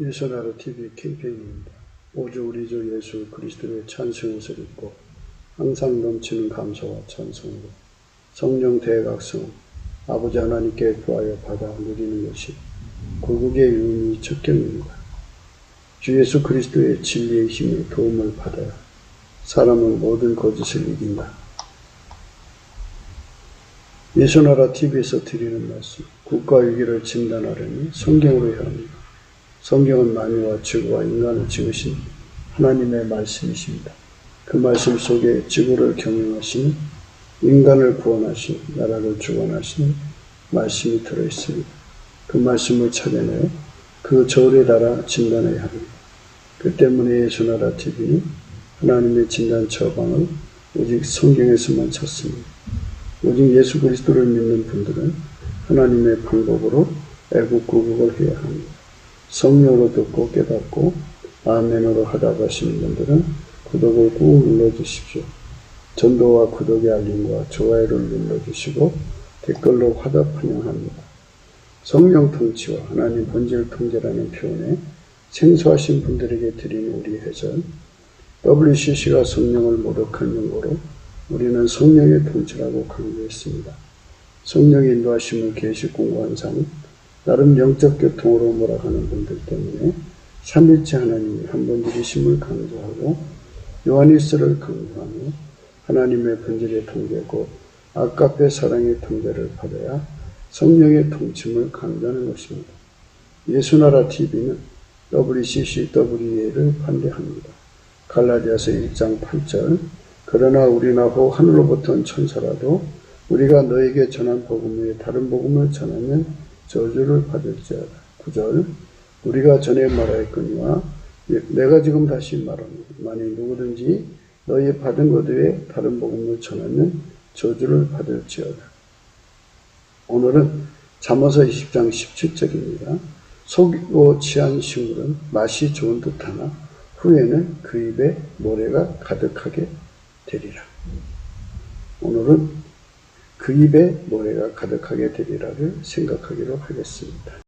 예수나라 TV 캠페인입니다. 오주 우리 주 예수 그리스도의 찬송옷을 입고 항상 넘치는 감사와 찬송으로 성령 대각성 아버지 하나님께 구하여 받아 누리는 것이 고국의 의미 척경입니다. 주 예수 그리스도의 진리의 힘에 도움을 받아야 사람은 모든 거짓을 이긴다. 예수나라 TV에서 드리는 말씀, 국가 위기를 진단하려니 성경으로 해야 합니다. 성경은 만유와 지구와 인간을 지으신 하나님의 말씀이십니다. 그 말씀 속에 지구를 경영하신, 인간을 구원하신, 나라를 주관하신 말씀이 들어있습니다. 그 말씀을 찾아내어 그 저울에 달아 진단해야 합니다. 그 때문에 예수나라 TV는 하나님의 진단 처방을 오직 성경에서만 찾습니다. 오직 예수 그리스도를 믿는 분들은 하나님의 방법으로 애국구국을 해야 합니다. 성령으로 듣고 깨닫고 아멘으로 하다 가시는 분들은 구독을 꾹 눌러주십시오. 전도와 구독의 알림과 좋아요를 눌러주시고 댓글로 화답 환영합니다. 성령 통치와 하나님 본질 통제라는 표현에 생소하신 분들에게 드리는 우리 해설, WCC가 성령을 모독한 용어로 우리는 성령의 통치라고 강조했습니다. 성령의 인도하심을 계시 공부한 상 나름 영적 교통으로 몰아가는 분들 때문에 삼위일체 하나님이 한 분들이심을 강조하고 요한일서를 강조하며 하나님의 본질의 통제고 아까페 사랑의 통제를 받아야 성령의 통침을 강조하는 것입니다. 예수나라 TV는 WCCWA를 반대합니다. 갈라디아서 1장 8절 그러나 우리나 혹 하늘로부터 온 천사라도 우리가 너에게 전한 복음 외에 다른 복음을 전하면 저주를 받을지어다. 9절 우리가 전에 말하였거니와 내가 지금 다시 말합니다. 만일 누구든지 너희 받은 것 외에 다른 복음을 전하면 저주를 받을지어다. 오늘은 잠언서 20장 17절입니다. 속이고 취한 식물은 맛이 좋은 듯하나 후에는 그 입에 모래가 가득하게 되리라. 오늘은 그 입에 모래가 가득하게 되리라를 생각하기로 하겠습니다.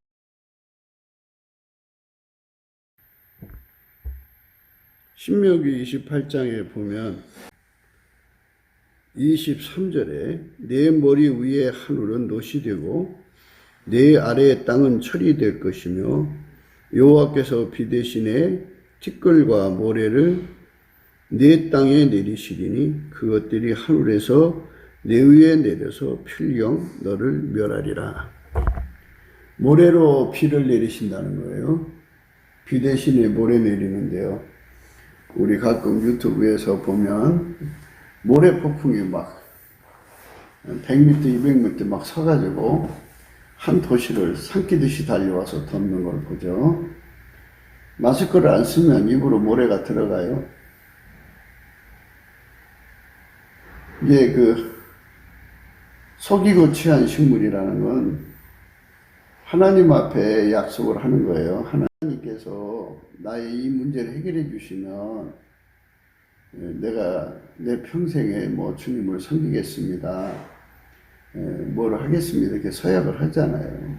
신명기 28장에 보면 23절에 내 머리 위에 하늘은 놋이 되고 내 아래의 땅은 철이 될 것이며 여호와께서 비 대신에 티끌과 모래를 내 땅에 내리시리니 그것들이 하늘에서 내 위에 내려서 필경 너를 멸하리라. 모래로 비를 내리신다는 거예요. 비 대신에 모래 내리는데요. 우리 가끔 유튜브에서 보면 모래 폭풍이 막 100m, 200m 막 서가지고 한 도시를 삼키듯이 달려와서 덮는 걸 보죠. 마스크를 안 쓰면 입으로 모래가 들어가요. 이게 속이고 취한 식물이라는 건 하나님 앞에 약속을 하는 거예요. 하나님께서 나의 이 문제를 해결해 주시면 내가 내 평생에 주님을 섬기겠습니다. 뭐를 하겠습니다. 이렇게 서약을 하잖아요.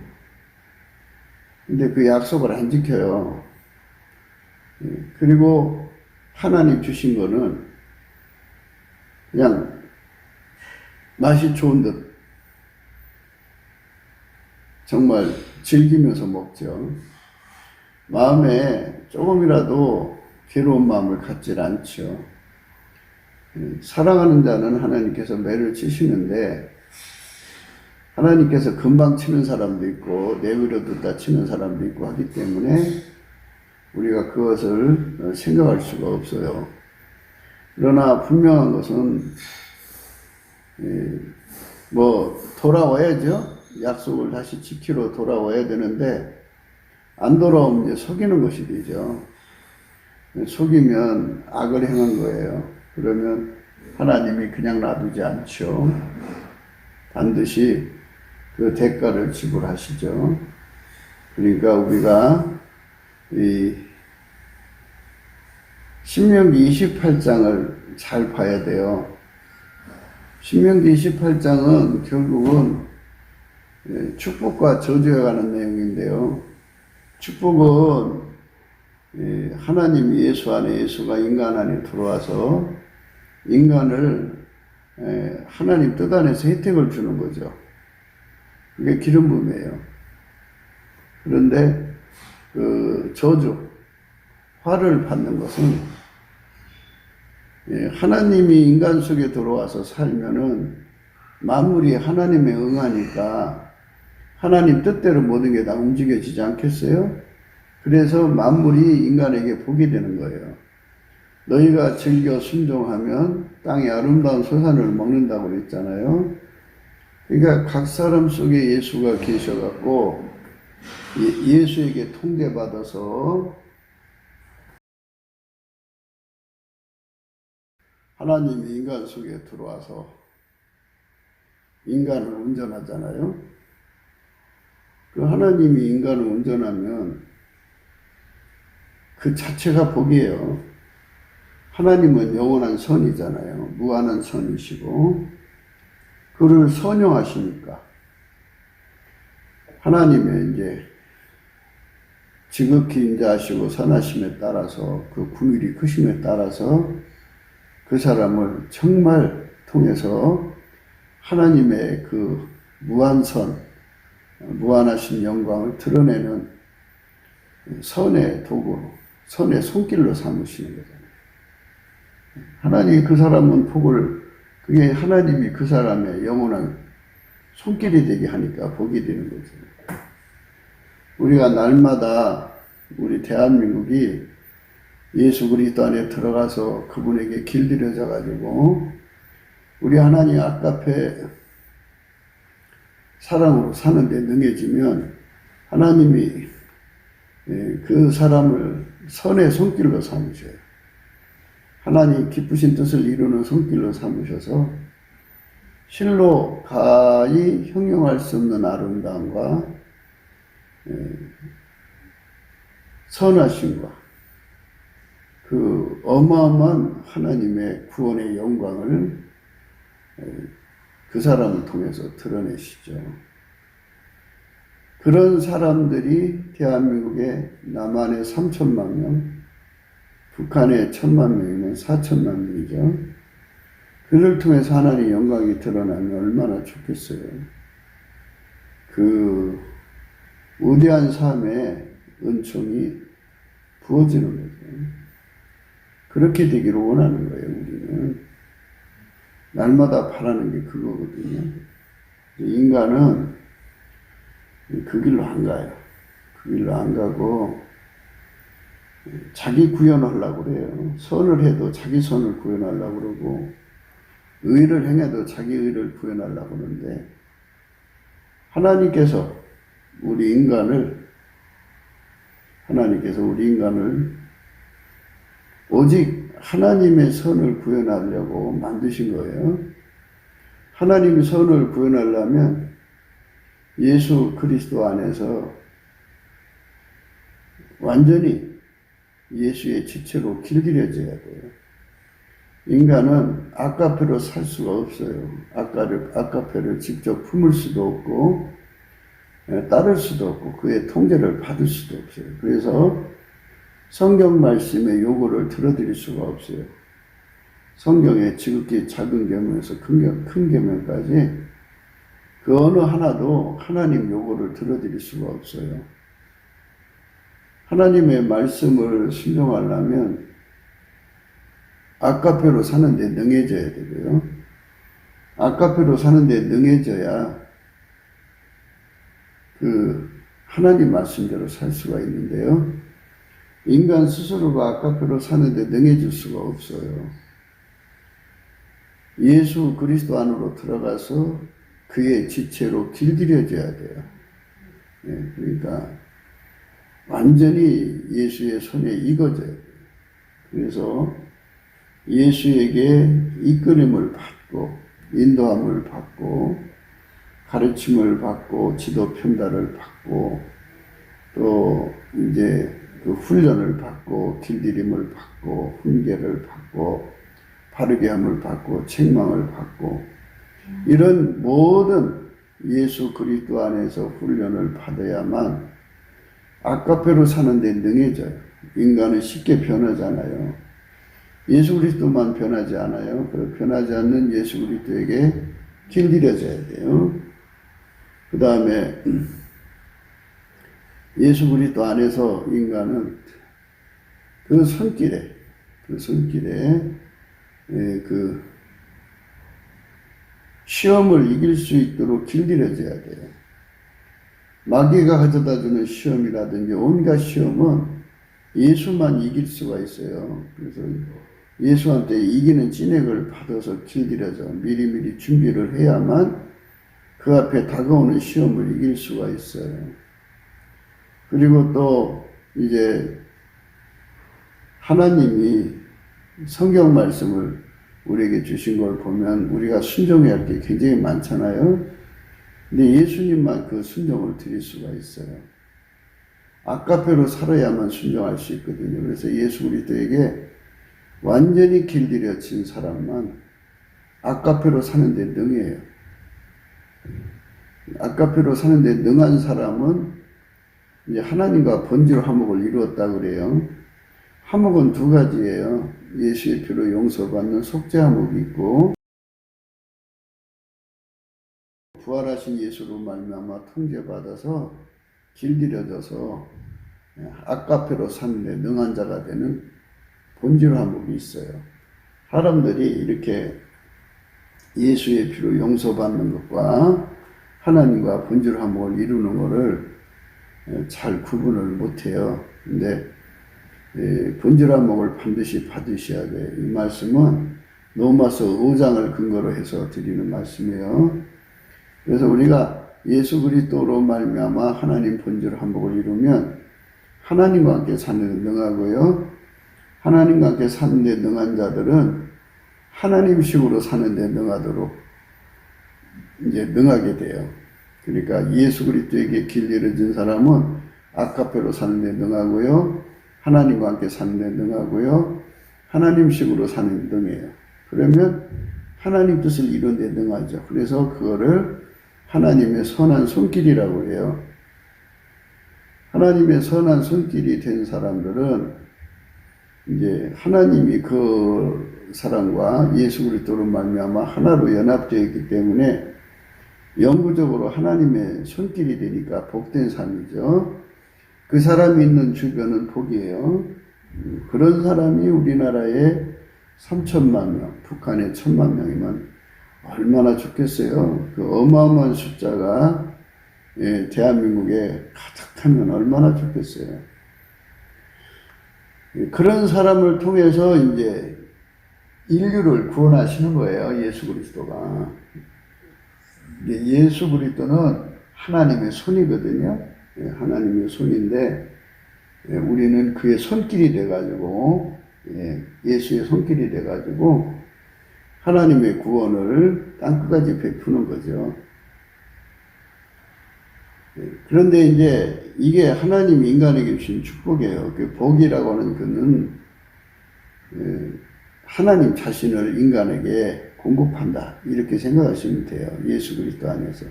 근데 그 약속을 안 지켜요. 그리고 하나님 주신 거는 그냥 맛이 좋은 듯 정말 즐기면서 먹죠. 마음에 조금이라도 괴로운 마음을 갖질 않죠. 사랑하는 자는 하나님께서 매를 치시는데 하나님께서 금방 치는 사람도 있고 내버려 뒀다 치는 사람도 있고 하기 때문에 우리가 그것을 생각할 수가 없어요. 그러나 분명한 것은 돌아와야죠. 약속을 다시 지키러 돌아와야 되는데 안 돌아오면 이제 속이는 것이 되죠. 속이면 악을 행한 거예요. 그러면 하나님이 그냥 놔두지 않죠. 반드시 그 대가를 지불하시죠. 그러니까 우리가 이 신명기 28장을 잘 봐야 돼요. 신명기 28장은 결국은 축복과 저주에 관한 내용인데요. 축복은 하나님 예수 안에 예수가 인간 안에 들어와서 인간을 하나님 뜻 안에서 혜택을 주는 거죠. 그게 기름 부음이에요. 그런데 그 저주, 화를 받는 것은 하나님이 인간 속에 들어와서 살면은 만물이 하나님에 응하니까 하나님 뜻대로 모든 게 다 움직여지지 않겠어요? 그래서 만물이 인간에게 복이 되는 거예요. 너희가 즐겨 순종하면 땅의 아름다운 소산을 먹는다고 그랬잖아요. 그러니까 각 사람 속에 예수가 계셔갖고 예수에게 통제받아서 하나님이 인간 속에 들어와서 인간을 운전하잖아요. 그 하나님이 인간을 운전하면 그 자체가 복이에요. 하나님은 영원한 선이잖아요. 무한한 선이시고 그를 선용하시니까 하나님의 이제 지극히 인자하시고 선하심에 따라서 그 긍휼이 크심에 따라서 그 사람을 정말 통해서 하나님의 그 무한선, 무한하신 영광을 드러내는 선의 도구로, 선의 손길로 삼으시는 거잖아요. 하나님이 그 사람은 복을, 그게 하나님이 그 사람의 영원한 손길이 되게 하니까 복이 되는 거죠. 우리가 날마다 우리 대한민국이 예수 그리스도 안에 들어가서 그분에게 길들여져 가지고 우리 하나님 앞에 사랑으로 사는데 능해지면 하나님이 그 사람을 선의 손길로 삼으셔요. 하나님 기쁘신 뜻을 이루는 손길로 삼으셔서 실로 가히 형용할 수 없는 아름다움과 선하심과 그 어마어마한 하나님의 구원의 영광을 그 사람을 통해서 드러내시죠. 그런 사람들이 대한민국에 남한에 3천만 명, 북한에 1,000만 명이면 4천만 명이죠. 그를 통해서 하나님의 영광이 드러나면 얼마나 좋겠어요. 그 위대한 삶의 은총이 부어지는 거죠. 그렇게 되기를 원하는 거예요, 우리는. 날마다 바라는 게 그거거든요. 인간은 그 길로 안 가요. 그 길로 안 가고 자기 구현하려고 그래요. 선을 해도 자기 선을 구현하려고 그러고 의를 행해도 자기 의를 구현하려고 그러는데 하나님께서 우리 인간을 오직 하나님의 선을 구현하려고 만드신 거예요. 하나님의 선을 구현하려면 예수 그리스도 안에서 완전히 예수의 지체로 길들여져야 돼요. 인간은 아까페로 살 수가 없어요. 아까페를 직접 품을 수도 없고 따를 수도 없고 그의 통제를 받을 수도 없어요. 그래서 성경 말씀의 요구를 들어드릴 수가 없어요. 성경의 지극히 작은 계명에서 큰 계명까지 그 어느 하나도 하나님 요구를 들어드릴 수가 없어요. 하나님의 말씀을 순종하려면 아까페로 사는데 능해져야 되고요. 아까페로 사는데 능해져야 그 하나님 말씀대로 살 수가 있는데요. 인간 스스로가 아까페로 사는데 능해질 수가 없어요. 예수 그리스도 안으로 들어가서 그의 지체로 길들여져야 돼요. 그러니까 완전히 예수의 손에 익어져야 돼요. 그래서 예수에게 이끌림을 받고 인도함을 받고 가르침을 받고 지도 편달을 받고 또 이제 그 훈련을 받고 길들임을 받고 훈계를 받고 바르게 함을 받고 책망을 받고 이런 모든 예수 그리스도 안에서 훈련을 받아야만 아까페로 사는데 능해져요. 인간은 쉽게 변하잖아요. 예수 그리스도만 변하지 않아요. 그 변하지 않는 예수 그리스도에게 길들여져야 돼요. 그 다음에 예수 그리스도 안에서 인간은 그 손길에 그 시험을 이길 수 있도록 길들여져야 돼요. 마귀가 가져다주는 시험이라든지 온갖 시험은 예수만 이길 수가 있어요. 그래서 예수한테 이기는 찐액을 받아서 길들여져 미리미리 준비를 해야만 그 앞에 다가오는 시험을 이길 수가 있어요. 그리고 또 이제 하나님이 성경 말씀을 우리에게 주신 걸 보면 우리가 순종해야 할 게 굉장히 많잖아요. 근데 예수님만 그 순종을 드릴 수가 있어요. 아까페로 살아야만 순종할 수 있거든요. 그래서 예수 그리스도에게 완전히 길들여진 사람만 아까페로 사는데 능해요. 아까페로 사는데 능한 사람은 이제 하나님과 본질 화목을 이루었다 그래요. 화목은 두 가지예요. 예수의 피로 용서받는 속죄 화목이 있고 부활하신 예수로 말미암아 통제받아서 길들여져서 아까페로 사는데 능한 자가 되는 본질 화목이 있어요. 사람들이 이렇게 예수의 피로 용서받는 것과 하나님과 본질 화목을 이루는 것을 잘 구분을 못해요. 근데 본질 화목을 반드시 받으셔야 돼요. 이 말씀은 로마서 5장을 근거로 해서 드리는 말씀이에요. 그래서 우리가 예수 그리스도로 말미암아 하나님 본질 화목을 이루면 하나님과 함께 사는 데 능하고요. 하나님과 함께 사는 데 능한 자들은 하나님식으로 사는 데 능하도록 이제 능하게 돼요. 그러니까 예수 그리스도에게 길들여진 사람은 아카페로 사는 데 능하고요. 하나님과 함께 사는 데 능하고요. 하나님식으로 사는 데 능해요. 그러면 하나님 뜻을 이룬 데 능하죠. 그래서 그거를 하나님의 선한 손길이라고 해요. 하나님의 선한 손길이 된 사람들은 이제 하나님이 그 사람과 예수 그리스도로 말미암아 하나로 연합되어 있기 때문에 영구적으로 하나님의 손길이 되니까 복된 삶이죠. 그 사람이 있는 주변은 복이에요. 그런 사람이 우리나라에 3천만 명, 북한에 1,000만 명이면 얼마나 좋겠어요. 그 어마어마한 숫자가 대한민국에 가득하면 얼마나 좋겠어요. 그런 사람을 통해서 이제 인류를 구원하시는 거예요. 예수 그리스도가. 예수 그리스도는 하나님의 손이거든요. 하나님의 손인데 우리는 그의 손길이 돼가지고 예수의 손길이 돼가지고 하나님의 구원을 땅끝까지 베푸는 거죠. 그런데 이제 이게 하나님이 인간에게 주신 축복이에요. 그 복이라고 하는 그는 하나님 자신을 인간에게 공급한다. 이렇게 생각하시면 돼요. 예수 그리스도 안에서.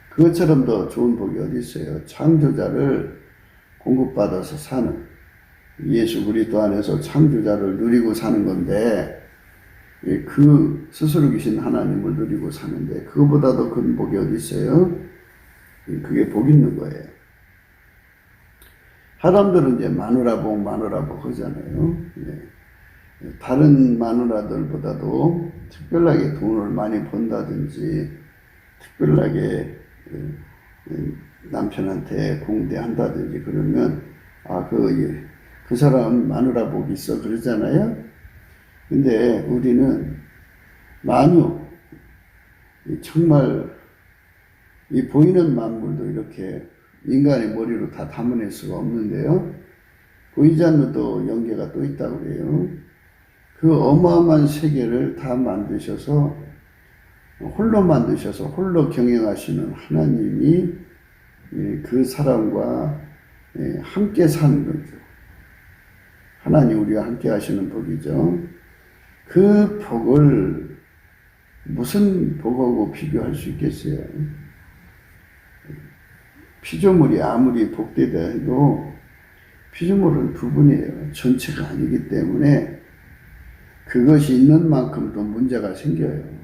그것처럼 더 좋은 복이 어디 있어요. 창조자를 공급받아서 사는 예수 그리스도 안에서 창조자를 누리고 사는 건데 그 스스로 계신 하나님을 누리고 사는데 그거보다 더 큰 복이 어디 있어요? 그게 복 있는 거예요. 사람들은 이제 마누라 복 하잖아요. 다른 마누라들보다도 특별하게 돈을 많이 번다든지 특별하게 남편한테 공대한다든지 그러면 그 사람 마누라 복이 있어 그러잖아요. 근데 우리는 만유 정말 이 보이는 만물도 이렇게 인간의 머리로 다 담아낼 수가 없는데요. 보이지 않는 또 영계가 또 있다고 그래요. 그 어마어마한 세계를 다 만드셔서 홀로 경영하시는 하나님이 그 사람과 함께 사는 거죠. 하나님 우리와 함께 하시는 복이죠. 그 복을 무슨 복하고 비교할 수 있겠어요? 피조물이 아무리 복되다 해도 피조물은 부분이에요. 전체가 아니기 때문에 그것이 있는 만큼 또 문제가 생겨요.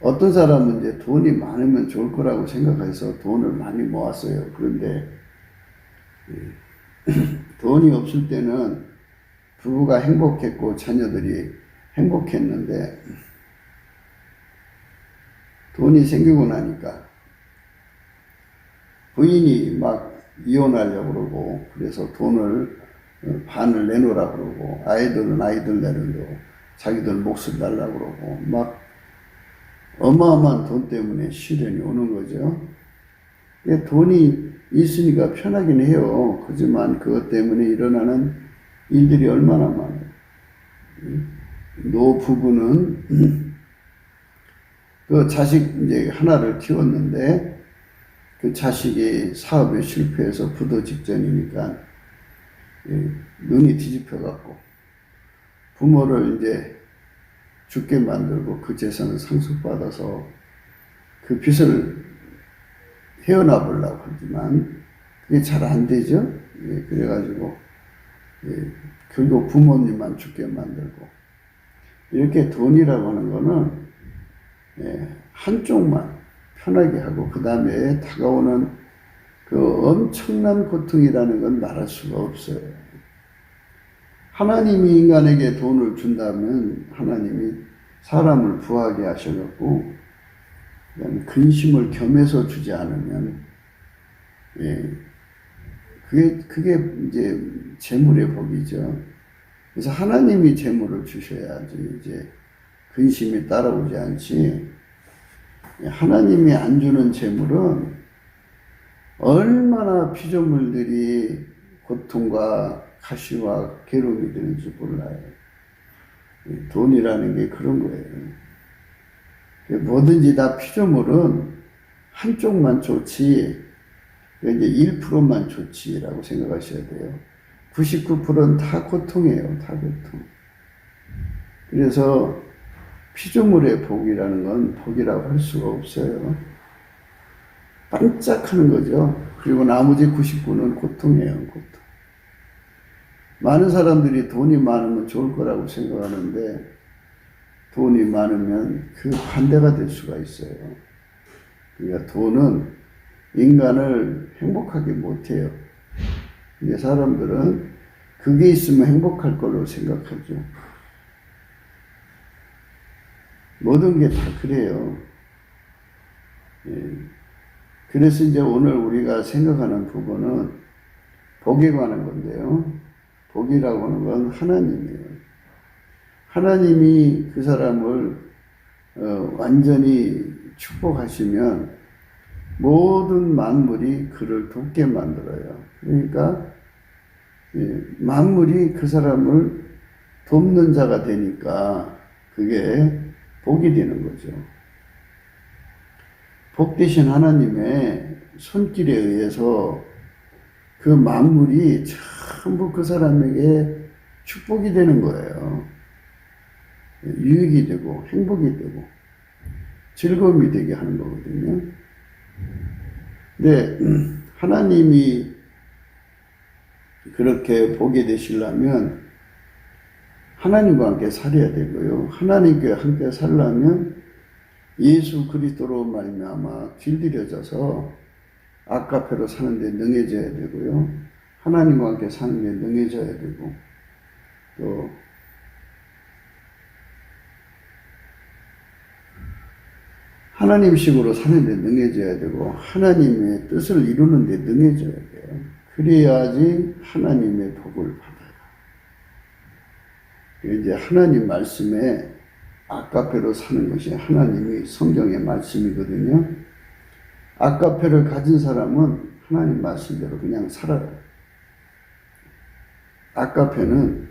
어떤 사람은 이제 돈이 많으면 좋을 거라고 생각해서 돈을 많이 모았어요. 그런데 돈이 없을 때는 부부가 행복했고 자녀들이 행복했는데 돈이 생기고 나니까 부인이 막 이혼하려고 그러고, 그래서 돈을 반을 내놓으라고 그러고, 아이들은 아이들 내놓으려고, 자기들 몫을 달라고 그러고, 막 어마어마한 돈 때문에 시련이 오는 거죠. 돈이 있으니까 편하긴 해요. 하지만 그것 때문에 일어나는 일들이 얼마나 많아요. 노부부는 그 자식 이제 하나를 키웠는데 그 자식이 사업에 실패해서 부도 직전이니까 눈이 뒤집혀갖고 부모를 이제 죽게 만들고 그 재산을 상속받아서 그 빚을 헤어나보려고 하지만 그게 잘 안 되죠. 그래가지고 결국 부모님만 죽게 만들고, 이렇게 돈이라고 하는 거는 한쪽만 편하게 하고 그 다음에 다가오는 그 엄청난 고통이라는 건 말할 수가 없어요. 하나님이 인간에게 돈을 준다면 하나님이 사람을 부하게 하셔갖고 근심을 겸해서 주지 않으면 그게 이제 재물의 복이죠. 그래서 하나님이 재물을 주셔야지 이제 근심이 따라오지 않지. 하나님이 안 주는 재물은 얼마나 피조물들이 고통과 가시와 괴로움이 되는지 몰라요. 돈이라는 게 그런 거예요. 뭐든지 다 피조물은 한쪽만 좋지, 이제 1%만 좋지라고 생각하셔야 돼요. 99%는 다 고통이에요. 다 고통. 그래서 피조물의 복이라는 건 복이라고 할 수가 없어요. 반짝하는 거죠. 그리고 나머지 99는 고통이에요. 고통. 많은 사람들이 돈이 많으면 좋을 거라고 생각하는데 돈이 많으면 그 반대가 될 수가 있어요. 그러니까 돈은 인간을 행복하게 못해요. 근데 사람들은 그게 있으면 행복할 걸로 생각하죠. 모든 게 다 그래요. 그래서 이제 오늘 우리가 생각하는 부분은 복에 관한 건데요. 복이라고 하는 건 하나님이에요. 하나님이 그 사람을 완전히 축복하시면 모든 만물이 그를 돕게 만들어요. 그러니까 만물이 그 사람을 돕는 자가 되니까 그게 복이 되는 거죠. 복 대신 하나님의 손길에 의해서 그 만물이 전부 그 사람에게 축복이 되는 거예요. 유익이 되고 행복이 되고 즐거움이 되게 하는 거거든요. 근데 하나님이 그렇게 보게 되시려면 하나님과 함께 살아야 되고요. 하나님과 함께 살려면 예수 그리스도로 말미암아 길들여져서 아까페로 사는데 능해져야 되고요. 하나님과 함께 사는 데 능해져야 되고, 또 하나님식으로 사는 데 능해져야 되고, 하나님의 뜻을 이루는 데 능해져야 돼요. 그래야지 하나님의 복을 받아요. 이제 하나님 말씀에 아까페로 사는 것이 하나님이 성경의 말씀이거든요. 아까페를 가진 사람은 하나님 말씀대로 그냥 살아요. 아까페는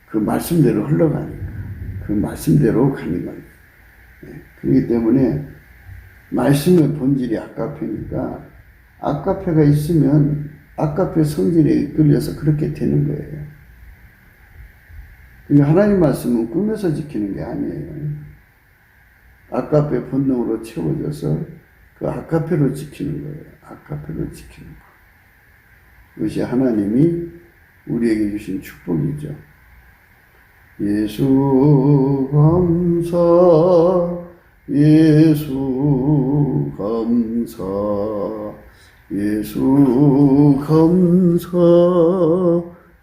그 말씀대로 흘러가니까, 그 말씀대로 가는 거예요. 그렇기 때문에 말씀의 본질이 아까페니까 아까페가 있으면 아까페 성질에 이끌려서 그렇게 되는 거예요. 그러니까 하나님 말씀은 꾸며서 지키는 게 아니에요. 아까페 본능으로 채워져서 그 아까페로 지키는 거예요. 아까페로 지키는 거. 그것이 하나님이 우리에게 주신 축복이죠. 예수 감사, 예수 감사, 예수 감사,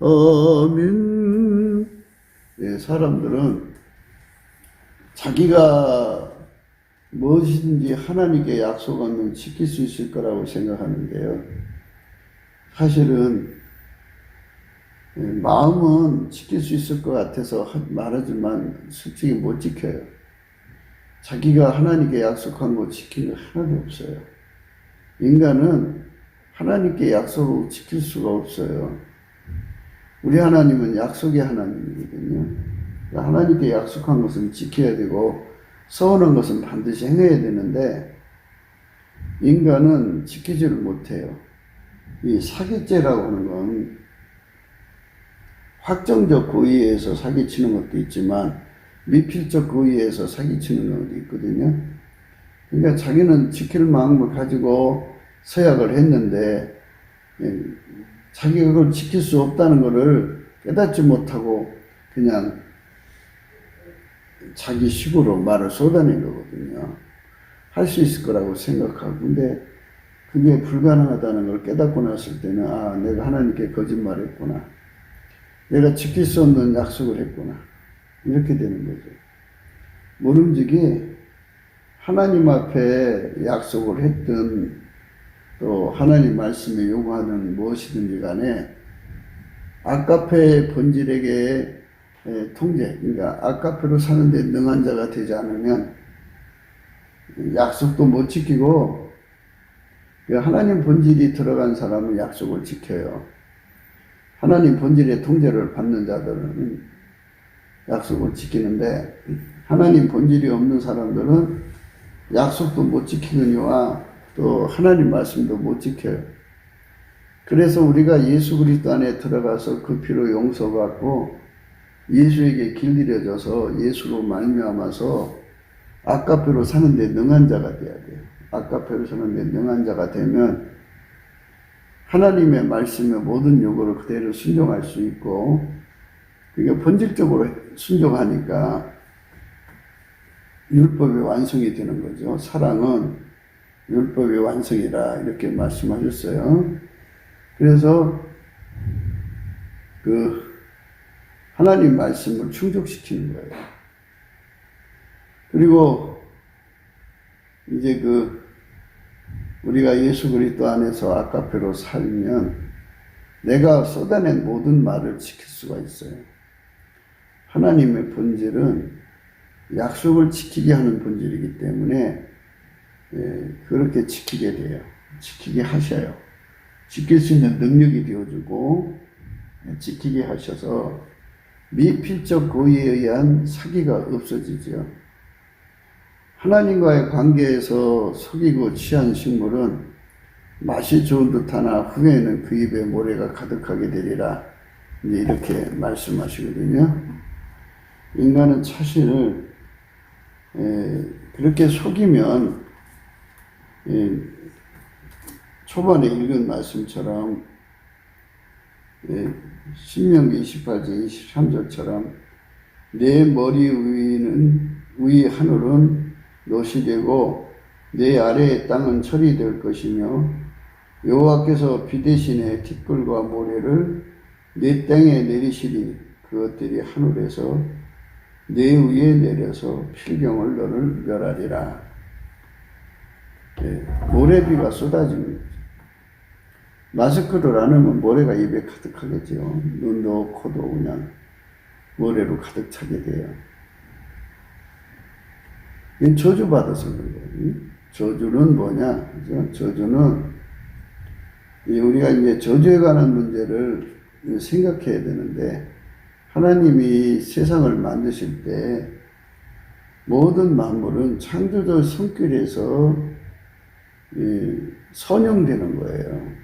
아멘. 예, 사람들은 자기가 무엇이든지 하나님께 약속하면 지킬 수 있을 거라고 생각하는데요. 사실은 마음은 지킬 수 있을 것 같아서 말하지만 솔직히 못 지켜요. 자기가 하나님께 약속한 거 지킨 거 하나도 없어요. 인간은 하나님께 약속을 지킬 수가 없어요. 우리 하나님은 약속의 하나님이거든요. 하나님께 약속한 것은 지켜야 되고 서운한 것은 반드시 행해야 되는데 인간은 지키지를 못해요. 이 사기죄라고 하는 건 확정적 고의에서 사기치는 것도 있지만 미필적 고의에서 사기치는 것도 있거든요. 그러니까 자기는 지킬 마음을 가지고 서약을 했는데 자기가 그걸 지킬 수 없다는 것을 깨닫지 못하고 그냥 자기 식으로 말을 쏟아낸 거거든요. 할 수 있을 거라고 생각하고. 근데 그게 불가능하다는 걸 깨닫고 났을 때는 아, 내가 하나님께 거짓말했구나. 내가 지킬 수 없는 약속을 했구나. 이렇게 되는 거죠. 모름지기 하나님 앞에 약속을 했든 또 하나님 말씀에 요구하는 무엇이든지 간에 아까페의 본질에게 통제, 그러니까 아까페로 사는데 능한 자가 되지 않으면 약속도 못 지키고 하나님 본질이 들어간 사람은 약속을 지켜요. 하나님 본질의 통제를 받는 자들은 약속을 지키는데 하나님 본질이 없는 사람들은 약속도 못 지키느니와 또 하나님 말씀도 못 지켜요. 그래서 우리가 예수 그리스도 안에 들어가서 그 피로 용서받고 예수에게 길들여져서 예수로 말미암아서 아까페로 사는데 능한 자가 돼야 돼요. 아까페로 사는데 능한 자가 되면 하나님의 말씀의 모든 요구를 그대로 순종할 수 있고 그게 본질적으로 순종하니까 율법의 완성이 되는 거죠. 사랑은 율법의 완성이라 이렇게 말씀하셨어요. 그래서 그 하나님 말씀을 충족시키는 거예요. 그리고 이제 우리가 예수 그리스도 안에서 아까페로 살면 내가 쏟아낸 모든 말을 지킬 수가 있어요. 하나님의 본질은 약속을 지키게 하는 본질이기 때문에 그렇게 지키게 돼요. 지키게 하셔요. 지킬 수 있는 능력이 되어주고 지키게 하셔서 미필적 고의에 의한 사기가 없어지죠. 하나님과의 관계에서 속이고 취한 식물은 맛이 좋은 듯하나 후에는 그 입에 모래가 가득하게 되리라. 이제 이렇게 말씀하시거든요. 인간은 사실 그렇게 속이면 초반에 읽은 말씀처럼 신명기 28장 23절처럼 내 머리 위의 하늘은 노시 되고 내 아래의 땅은 철이 될 것이며 여호와께서 비 대신에 티끌과 모래를 내 땅에 내리시리 그것들이 하늘에서 내 위에 내려서 필경을 너를 멸하리라. 모래비가 쏟아집니다. 마스크를 안 하면 모래가 입에 가득하겠죠. 눈도 코도 그냥 모래로 가득 차게 돼요. 이건 저주받아서 그런 거예요. 저주는 뭐냐? 그죠? 저주는 우리가 이제 저주에 관한 문제를 생각해야 되는데 하나님이 세상을 만드실 때 모든 만물은 창조주 손길에서 선형되는 거예요.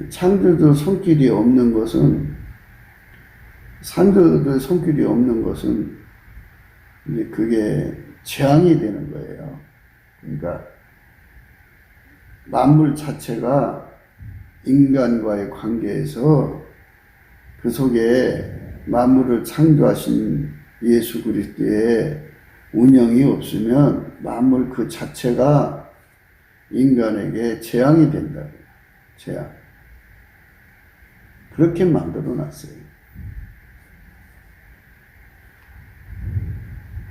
창조주 손길이 없는 것은 창조주 손길이 없는 것은 이제 그게 재앙이 되는 거예요. 그러니까 만물 자체가 인간과의 관계에서 그 속에 만물을 창조하신 예수 그리스도의 운영이 없으면 만물 그 자체가 인간에게 재앙이 된다. 재앙. 그렇게 만들어 놨어요.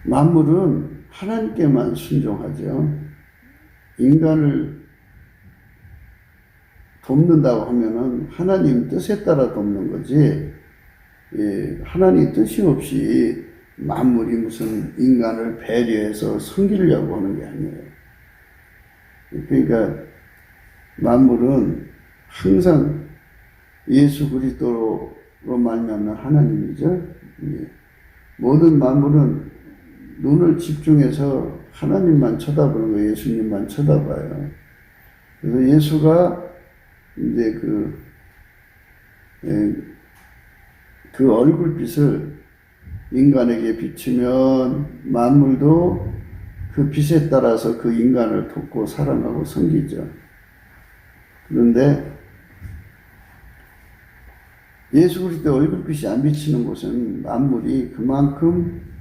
만물은 하나님께만 순종하죠. 인간을 돕는다고 하면은 하나님 뜻에 따라 돕는 거지, 하나님 뜻이 없이 만물이 무슨 인간을 배려해서 섬기려고 하는 게 아니에요. 그러니까 만물은 항상 예수 그리스도로 말미암는 하나님이죠. 모든 만물은 눈을 집중해서 하나님만 쳐다보는 거예요. 예수님만 쳐다봐요. 그래서 예수가 이제 그 얼굴빛을 인간에게 비추면 만물도 그 빛에 따라서 그 인간을 돕고 사랑하고 섬기죠. 그런데 예수 그리스도 얼굴빛이 안 비치는 곳은 만물이 그만큼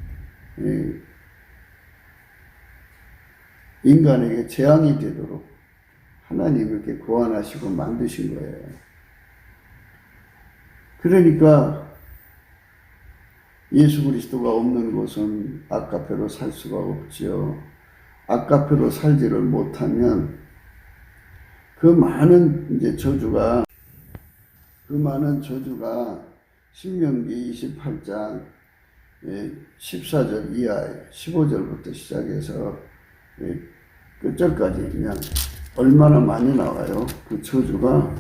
인간에게 재앙이 되도록 하나님이 이렇게 고안하시고 만드신 거예요. 그러니까 예수 그리스도가 없는 곳은 아까페로 살 수가 없지요. 아까페로 살지를 못하면 그 많은 저주가 신명기 28장 14절 이하에 15절부터 시작해서 끝절까지 그냥 얼마나 많이 나와요. 그 저주가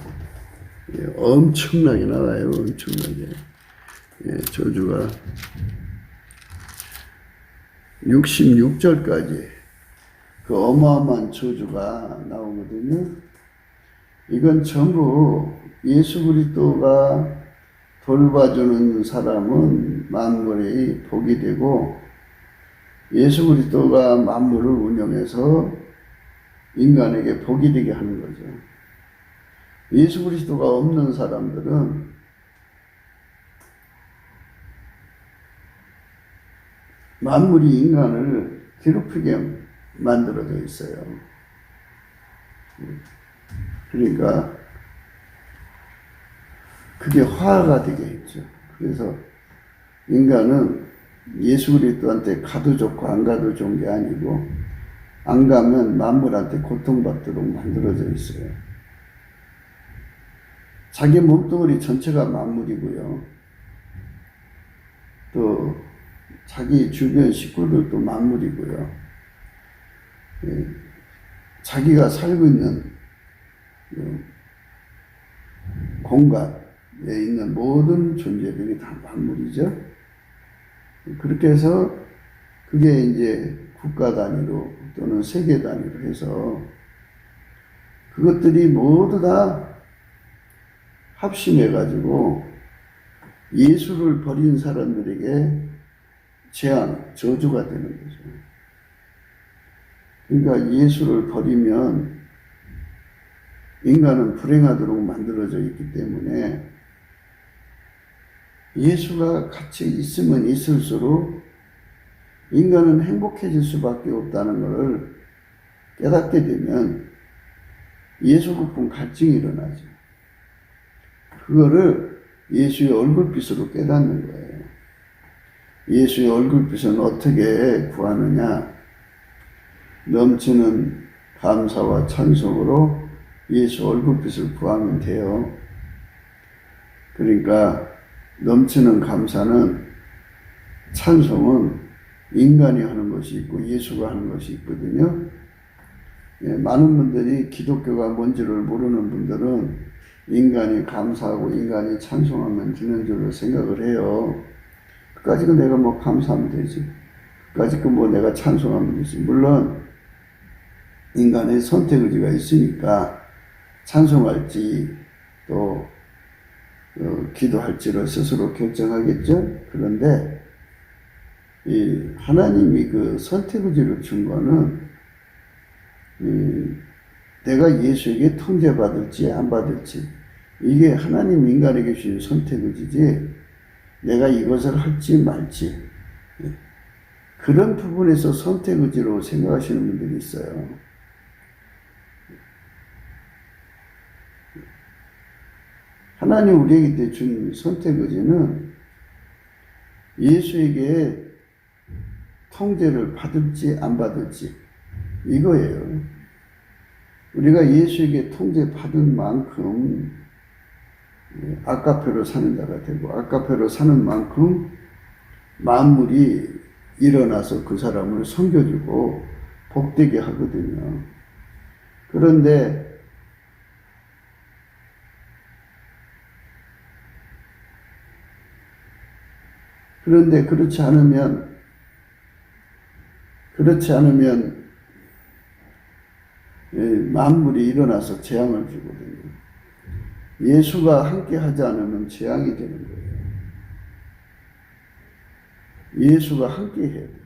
엄청나게 나와요. 엄청나게. 저주가 66절까지 그 어마어마한 저주가 나오거든요. 이건 전부 예수 그리스도가 돌봐주는 사람은 만물이 복이 되고, 예수 그리스도가 만물을 운영해서 인간에게 복이 되게 하는 거죠. 예수 그리스도가 없는 사람들은 만물이 인간을 괴롭히게 만들어져 있어요. 그러니까 그게 화가 되게 했죠. 그래서 인간은 예수 그리스도한테 가도 좋고 안 가도 좋은 게 아니고, 안 가면 만물한테 고통받도록 만들어져 있어요. 자기 몸뚱아리 전체가 만물이고요. 또 자기 주변 식구들도 만물이고요. 자기가 살고 있는 공간에 있는 모든 존재들이 다 만물이죠. 그렇게 해서 그게 이제 국가 단위로 또는 세계 단위로 해서 그것들이 모두 다 합심해가지고 예수를 버린 사람들에게 재앙, 저주가 되는 거죠. 그러니까 예수를 버리면 인간은 불행하도록 만들어져 있기 때문에 예수가 같이 있으면 있을수록 인간은 행복해질 수밖에 없다는 것을 깨닫게 되면 예수 깊은 갈증이 일어나죠. 그거를 예수의 얼굴빛으로 깨닫는 거예요. 예수의 얼굴빛은 어떻게 구하느냐? 넘치는 감사와 찬송으로 예수 얼굴빛을 구하면 돼요. 그러니까 넘치는 감사는, 찬송은 인간이 하는 것이 있고 예수가 하는 것이 있거든요. 많은 분들이 기독교가 뭔지를 모르는 분들은 인간이 감사하고 인간이 찬송하면 되는 줄로 생각을 해요. 그까짓 거 내가 뭐 감사하면 되지. 그까짓 거 뭐 내가 찬송하면 되지. 물론 인간의 선택의지가 있으니까 찬송할지 또 기도할지를 스스로 결정하겠죠. 그런데 이 하나님이 그 선택의지를 준 거는 내가 예수에게 통제받을지 안 받을지, 이게 하나님 인간에게 주신 선택의지지 내가 이것을 할지 말지 그런 부분에서 선택의지로 생각하시는 분들이 있어요. 하나님 우리에게 준 선택의지는 예수에게 통제를 받을지 안 받을지 이거예요. 우리가 예수에게 통제받은 만큼 아까페로 사는 자가 되고 아까페로 사는 만큼 만물이 일어나서 그 사람을 섬겨주고 복되게 하거든요. 그런데 그렇지 않으면 만물이 일어나서 재앙을 주거든요. 예수가 함께 하지 않으면 재앙이 되는 거예요. 예수가 함께 해야 돼요.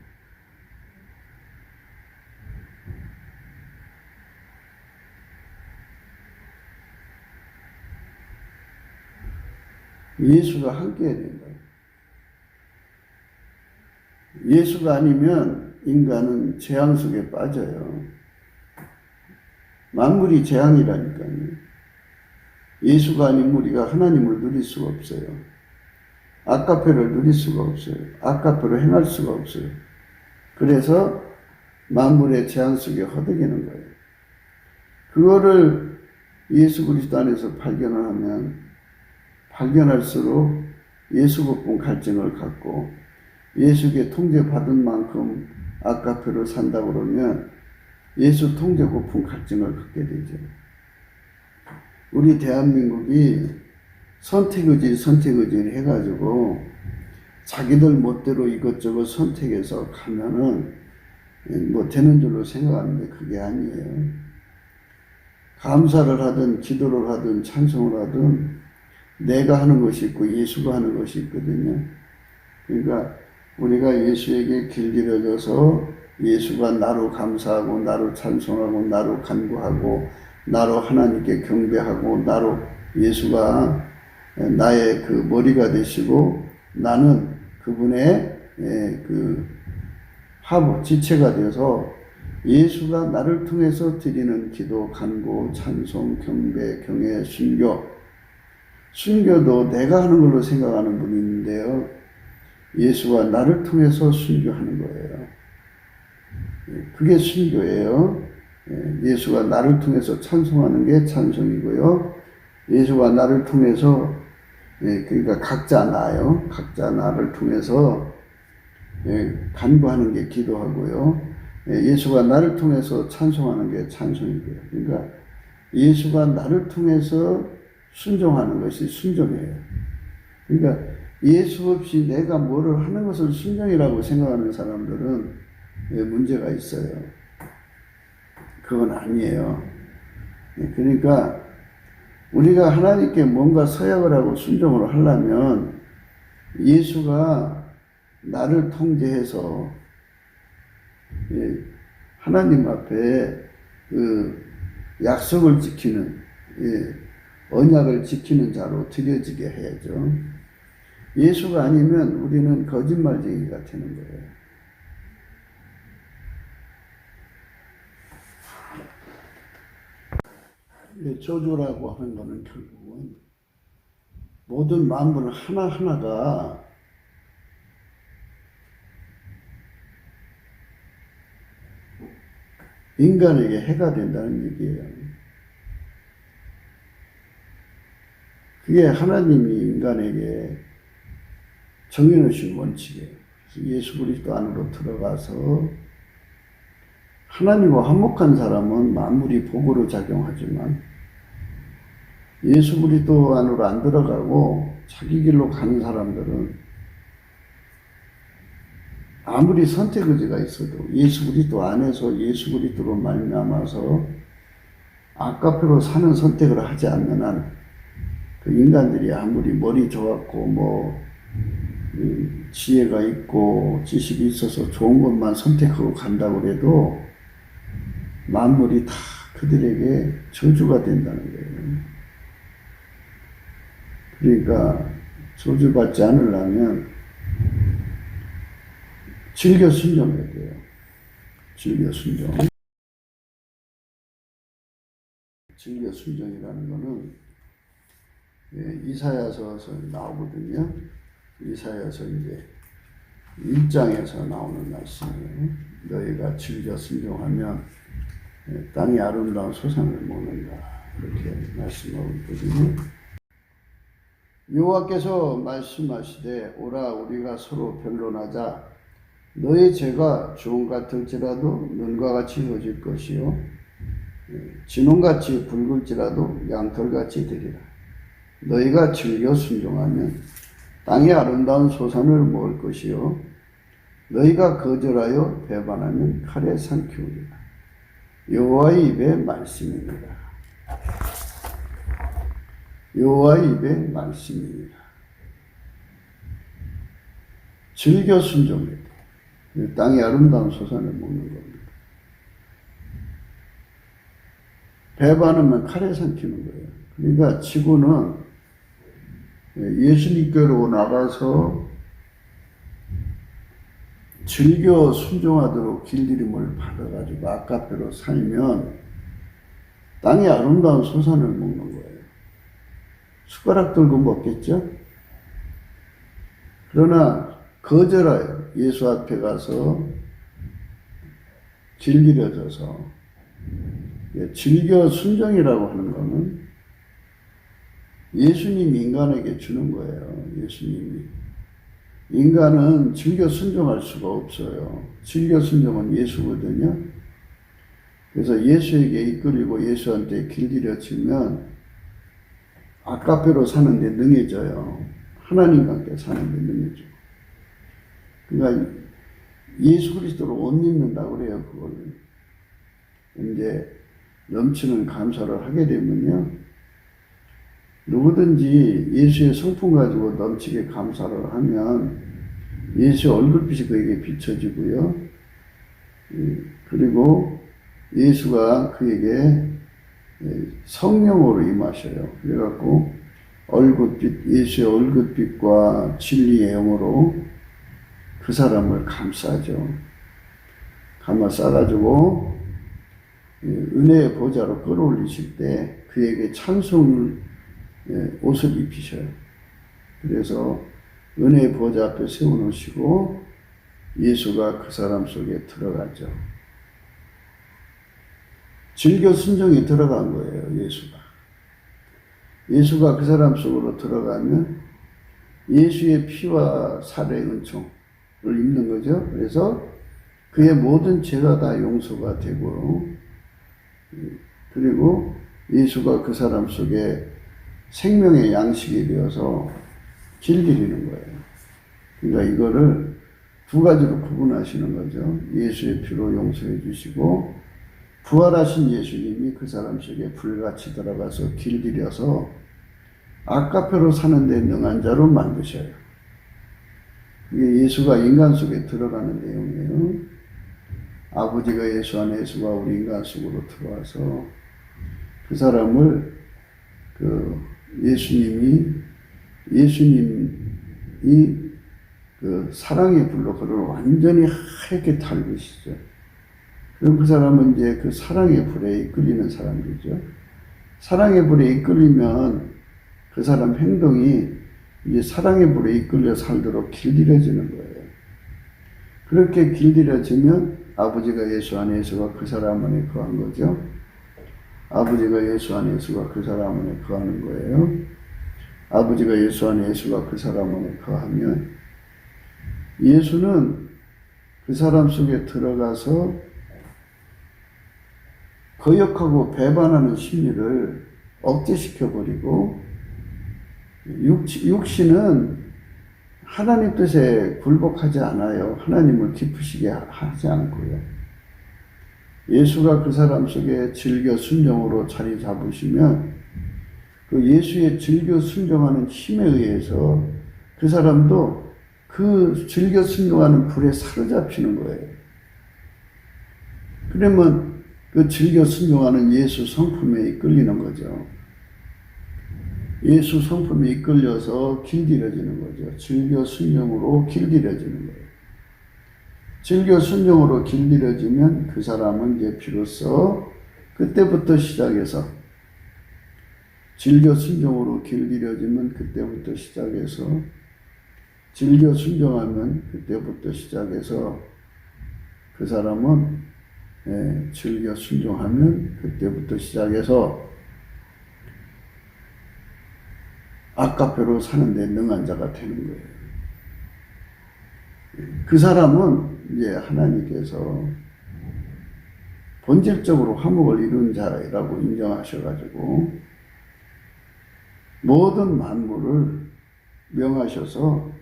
예수가 함께 해야 된다. 예수가 아니면 인간은 재앙 속에 빠져요. 만물이 재앙이라니까요. 예수가 아니면 우리가 하나님을 누릴 수가 없어요. 아까페를 누릴 수가 없어요. 아까페로 행할 수가 없어요. 그래서 만물의 재앙 속에 허덕이는 거예요. 그거를 예수 그리스도 안에서 발견하면 발견할수록 예수 고품 갈증을 갖고 예수께 통제받은 만큼 아까페로 산다 그러면 예수 통제 고품 갈증을 갖게 되죠. 우리 대한민국이 선택의지를 해가지고 자기들 멋대로 이것저것 선택해서 가면은 뭐 되는 줄로 생각하는데 그게 아니에요. 감사를 하든 기도를 하든 찬송을 하든 내가 하는 것이 있고 예수가 하는 것이 있거든요. 그러니까 우리가 예수에게 길들여져서 예수가 나로 감사하고 나로 찬송하고 나로 간구하고 나로 하나님께 경배하고 나로 예수가 나의 그 머리가 되시고 나는 그분의 그 지체가 되어서 예수가 나를 통해서 드리는 기도, 간구, 찬송, 경배, 경애, 순교도 내가 하는 걸로 생각하는 분이 있는데요. 예수가 나를 통해서 순교하는 거예요. 그게 순교예요. 예수가 나를 통해서 찬송하는 게 찬송이고요. 예수가 나를 통해서 그러니까 각자 나를 통해서 간구하는 게 기도하고요. 예수가 나를 통해서 찬송하는 게 찬송이고요. 그러니까 예수가 나를 통해서 순종하는 것이 순종이에요. 그러니까 예수 없이 내가 뭐를 하는 것을 순종이라고 생각하는 사람들은 문제가 있어요. 그건 아니에요. 그러니까 우리가 하나님께 뭔가 서약을 하고 순종을 하려면 예수가 나를 통제해서 하나님 앞에 그 약속을 지키는 언약을 지키는 자로 드려지게 해야죠. 예수가 아니면 우리는 거짓말쟁이가 되는 거예요. 저주라고 하는 것은 결국은 모든 만물 하나하나가 인간에게 해가 된다는 얘기예요. 그게 하나님이 인간에게 정해놓으신 원칙이에요. 그래서 예수 그리스도 안으로 들어가서 하나님과 화목한 사람은 만물이 복으로 작용하지만 예수 그리스도 안으로 안 들어가고 자기 길로 가는 사람들은 아무리 선택의지가 있어도 예수 그리스도 안에서 예수 그리스도로 말미암아서 아까페로 사는 선택을 하지 않는 한 그 인간들이 아무리 머리 좋았고 지혜가 있고 지식이 있어서 좋은 것만 선택하고 간다고 해도 만물이 다 그들에게 저주가 된다는 거예요. 그러니까 저주받지 않으려면 즐겨 순종해야 돼요. 즐겨 순종. 즐겨 순종이라는 거는 이사야서에서 나오거든요. 이사야서 이제 1장에서 나오는 말씀이에요. 너희가 즐겨 순종하면 땅이 아름다운 소산을 먹는다. 이렇게 말씀하고 있거든요. 여호와께서 말씀하시되 오라 우리가 서로 변론하자. 너의 죄가 주홍 같을지라도 눈과 같이 휘어질 것이요 진홍같이 붉을지라도 양털같이 되리라. 너희가 즐겨 순종하면 땅의 아름다운 소산을 먹을 것이요 너희가 거절하여 배반하면 칼에 삼키우리라. 여호와의 입의 말씀입니다. 여호와의 입의 말씀입니다. 즐겨 순종해야 돼. 땅의 아름다운 소산을 먹는 겁니다. 배반하면 칼에 삼키는 거예요. 그러니까 지구는 예수님께로 나가서 즐겨 순종하도록 길들임을 받아가지고 아까대로 살면 땅의 아름다운 소산을 먹는 거예요. 숟가락 들고 먹겠죠? 그러나 거절하여 예수 앞에 가서 길들여져서 즐겨 순종이라고 하는 것은 예수님이 인간에게 주는 거예요. 예수님이. 인간은 즐겨 순종할 수가 없어요. 즐겨 순종은 예수거든요. 그래서 예수에게 이끌리고 예수한테 길들여지면 아까페로 사는데 능해져요. 하나님과 함께 사는데 능해져요. 그러니까 예수 그리스도를 옷 입는다고 그래요. 그걸 이제 넘치는 감사를 하게 되면요, 누구든지 예수의 성품 가지고 넘치게 감사를 하면 예수의 얼굴빛이 그에게 비춰지고요, 그리고 예수가 그에게 성령으로 임하셔요. 그래갖고 얼굴빛, 예수의 얼굴빛과 진리의 영으로 그 사람을 감싸죠. 감싸가지고 은혜의 보좌로 끌어올리실 때 그에게 찬송 옷을 입히셔요. 그래서 은혜의 보좌 앞에 세워놓으시고 예수가 그 사람 속에 들어가죠. 즐겨 순종에 들어간 거예요. 예수가 그 사람 속으로 들어가면 예수의 피와 살의 은총을 입는 거죠. 그래서 그의 모든 죄가 다 용서가 되고, 그리고 예수가 그 사람 속에 생명의 양식이 되어서 길들이는 거예요. 그러니까 이거를 두 가지로 구분하시는 거죠. 예수의 피로 용서해 주시고 부활하신 예수님이 그 사람 속에 불같이 들어가서 길들여서 아까표로 사는 데 능한 자로 만드셔요. 이게 예수가 인간 속에 들어가는 내용이에요. 아버지가 예수 안에, 예수가 우리 인간 속으로 들어와서 그 사람을 예수님이 그 사랑의 불로 그를 완전히 하얗게 달구시죠. 그럼 그 사람은 이제 그 사랑의 불에 이끌리는 사람이죠. 사랑의 불에 이끌리면 그 사람 행동이 이제 사랑의 불에 이끌려 살도록 길들여지는 거예요. 그렇게 길들여지면 아버지가 예수 안에, 예수가 그 사람 안에 거한 거죠. 아버지가 예수 안에, 예수가 그 사람 안에 거하는 거예요. 아버지가 예수 안에, 예수가 그 사람 안에 거하면 예수는 그 사람 속에 들어가서 거역하고 배반하는 심리를 억제시켜버리고, 육신은 하나님 뜻에 굴복하지 않아요. 하나님을 기쁘시게 하지 않고요. 예수가 그 사람 속에 즐겨 순종으로 자리 잡으시면 그 예수의 즐겨 순종하는 힘에 의해서 그 사람도 그 즐겨 순종하는 불에 사로잡히는 거예요. 그러면 그 즐겨 순종하는 예수 성품에 이끌리는 거죠. 예수 성품에 이끌려서 길들여지는 거죠. 즐겨 순종으로 길들여지는 거예요. 즐겨 순종으로 길들여지면 그 사람은 이제 비로소 그때부터 시작해서 즐겨 순종으로 길들여지면 그때부터 시작해서 즐겨 순종하면 그때부터 시작해서 그 사람은 즐겨 순종하면 그때부터 시작해서 아까페로 사는데 능한 자가 되는 거예요. 그 사람은 이제 하나님께서 본질적으로 화목을 이룬 자라고 인정하셔가지고 모든 만물을 명하셔서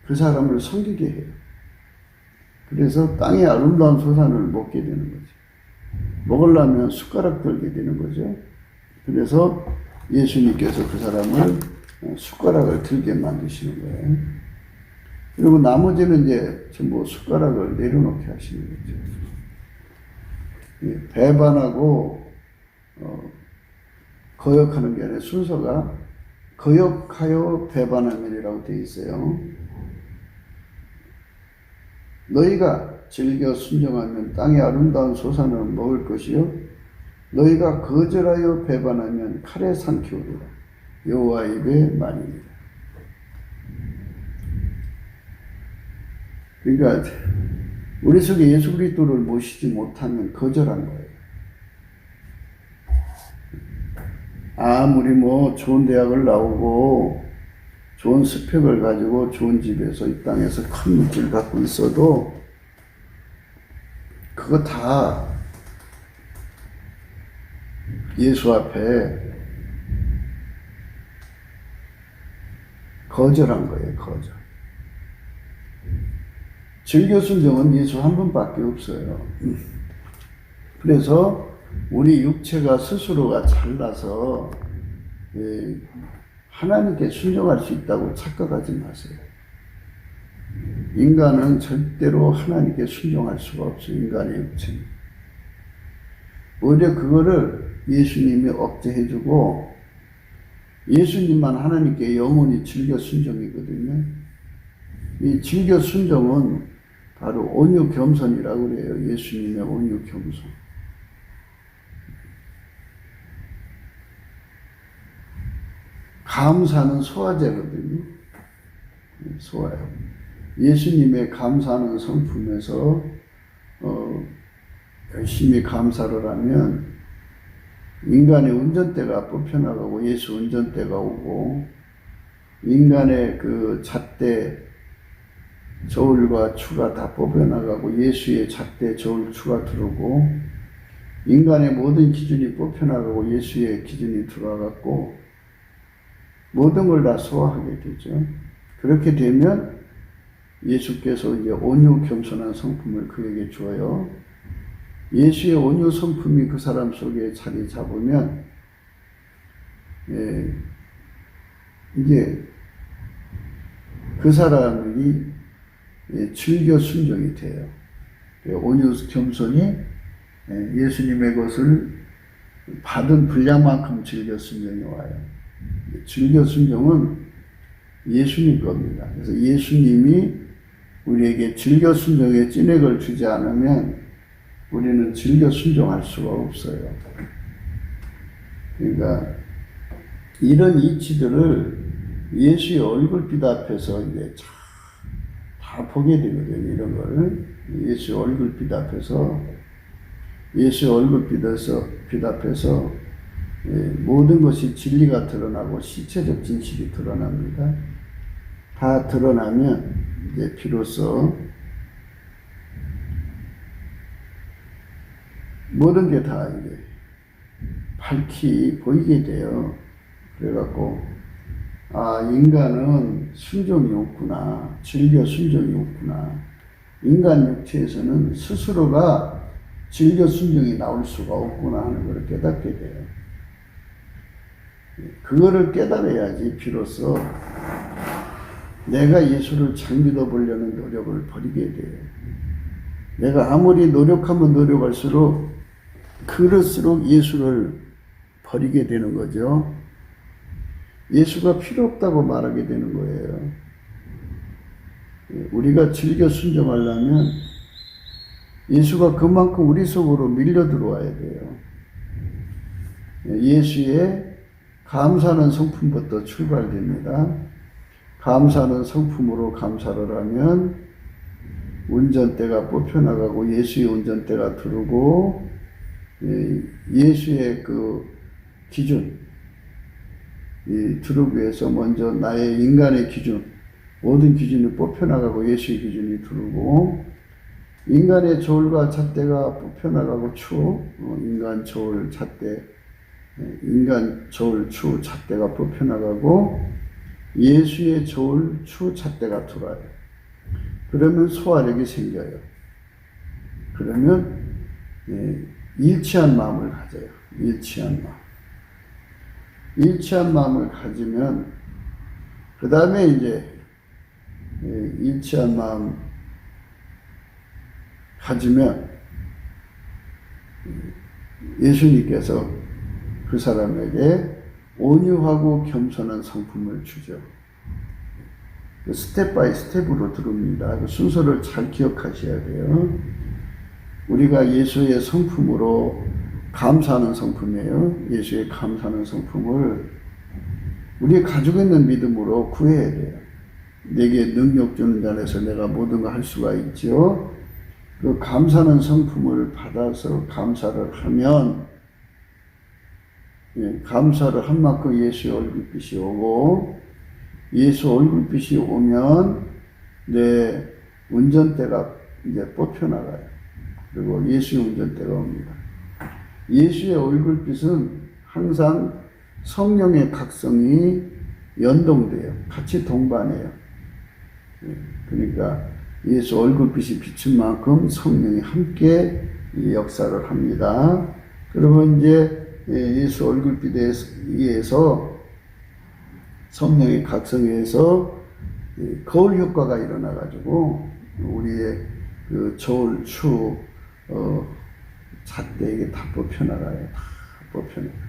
그 사람을 섬기게 해요. 그래서 땅의 아름다운 소산을 먹게 되는 거죠. 먹으려면 숟가락 들게 되는 거죠. 그래서 예수님께서 그 사람을 숟가락을 들게 만드시는 거예요. 그리고 나머지는 이제 전부 숟가락을 내려놓게 하시는 거죠. 배반하고 거역하는 게 아니라 순서가 거역하여 배반하면이라고 되어 있어요. 너희가 즐겨 순종하면 땅의 아름다운 소산을 먹을 것이요 너희가 거절하여 배반하면 칼에 삼키우리라. 여호와 입의 말이니라. 그러니까 우리 속에 예수 그리스도를 모시지 못하면 거절한 거예요. 아무리 좋은 대학을 나오고 좋은 스펙을 가지고 좋은 집에서 이 땅에서 큰 물질 갖고 있어도 그거 다 예수 앞에 거절한 거예요. 거절. 즐겨 순종은 예수 한 분밖에 없어요. 그래서 우리 육체가 스스로가 잘나서 하나님께 순종할 수 있다고 착각하지 마세요. 인간은 절대로 하나님께 순종할 수가 없어요. 인간의 육체는. 오히려 그거를 예수님이 억제해주고 예수님만 하나님께 영원히 즐겨 순종이거든요. 이 즐겨 순종은 바로 온유 겸손이라고 그래요. 예수님의 온유 겸손. 감사는 소화제거든요. 소화요. 예수님의 감사하는 성품에서 열심히 감사를 하면 인간의 운전대가 뽑혀나가고 예수 운전대가 오고 인간의 그 잣대 저울과 추가 다 뽑혀나가고 예수의 잣대 저울 추가 들어오고 인간의 모든 기준이 뽑혀나가고 예수의 기준이 들어와갖고 모든 걸 다 소화하게 되죠. 그렇게 되면 예수께서 이제 온유 겸손한 성품을 그에게 주어요. 예수의 온유 성품이 그 사람 속에 자리 잡으면 이제 그 사람이 즐겨 순종이 돼요. 온유 겸손이 예수님의 것을 받은 분량만큼 즐겨 순종이 와요. 즐겨 순종은 예수님 겁니다. 그래서 예수님이 우리에게 즐겨 순종의 찐액을 주지 않으면 우리는 즐겨 순종할 수가 없어요. 그러니까 이런 이치들을 예수의 얼굴빛 앞에서 이제 다 보게 되거든요. 이런 걸 예수의 얼굴빛 앞에서 예수의 얼굴빛 앞에서 모든 것이 진리가 드러나고 실체적 진실이 드러납니다. 다 드러나면 이제 비로소 모든 게 다 이제 밝히 보이게 돼요. 그래갖고 인간은 순종이 없구나. 즐겨 순종이 없구나. 인간 육체에서는 스스로가 즐겨 순종이 나올 수가 없구나 하는 걸 깨닫게 돼요. 그거를 깨달아야지 비로소 내가 예수를 잘 믿어보려는 노력을 버리게 돼요. 내가 아무리 노력하면 노력할수록 그럴수록 예수를 버리게 되는 거죠. 예수가 필요 없다고 말하게 되는 거예요. 우리가 즐겨 순종하려면 예수가 그만큼 우리 속으로 밀려 들어와야 돼요. 예수의 감사하는 성품부터 출발됩니다. 감사하는 성품으로 감사를 하면 운전대가 뽑혀나가고 예수의 운전대가 들어오고 예수의 그 기준 들어오기 위해서 먼저 나의 인간의 기준 모든 기준이 뽑혀나가고 예수의 기준이 들어오고 인간의 저울과 잣대가 뽑혀나가고 인간 저울 잣대 인간 저울 추 잣대가 뽑혀나가고 예수의 저울 추 잣대가 들어와요. 그러면 소화력이 생겨요. 그러면 일치한 마음을 가져요. 일치한 마음. 일치한 마음을 가지면 그 다음에 이제 일치한 마음 가지면 예수님께서 그 사람에게 온유하고 겸손한 성품을 주죠. 스텝 바이 스텝으로 들어옵니다. 그 순서를 잘 기억하셔야 돼요. 우리가 예수의 성품으로 감사하는 성품이에요. 예수의 감사하는 성품을 우리가 가지고 있는 믿음으로 구해야 돼요. 내게 능력 주는 자에서 내가 모든 걸 할 수가 있죠. 그 감사하는 성품을 받아서 감사를 하면 감사를 한 만큼 예수의 얼굴빛이 오고 예수 얼굴빛이 오면 내 운전대가 이제 뽑혀나가요. 그리고 예수의 운전대가 옵니다. 예수의 얼굴빛은 항상 성령의 각성이 연동돼요. 같이 동반해요. 그러니까 예수 얼굴빛이 비춘 만큼 성령이 함께 역사를 합니다. 그러면 이제 예수 얼굴빛에 의해서 성령의 각성에 의해서 거울 효과가 일어나가지고 우리의 그 저울 추 잣대에게 다 뽑혀나가요. 다 뽑혀나가요.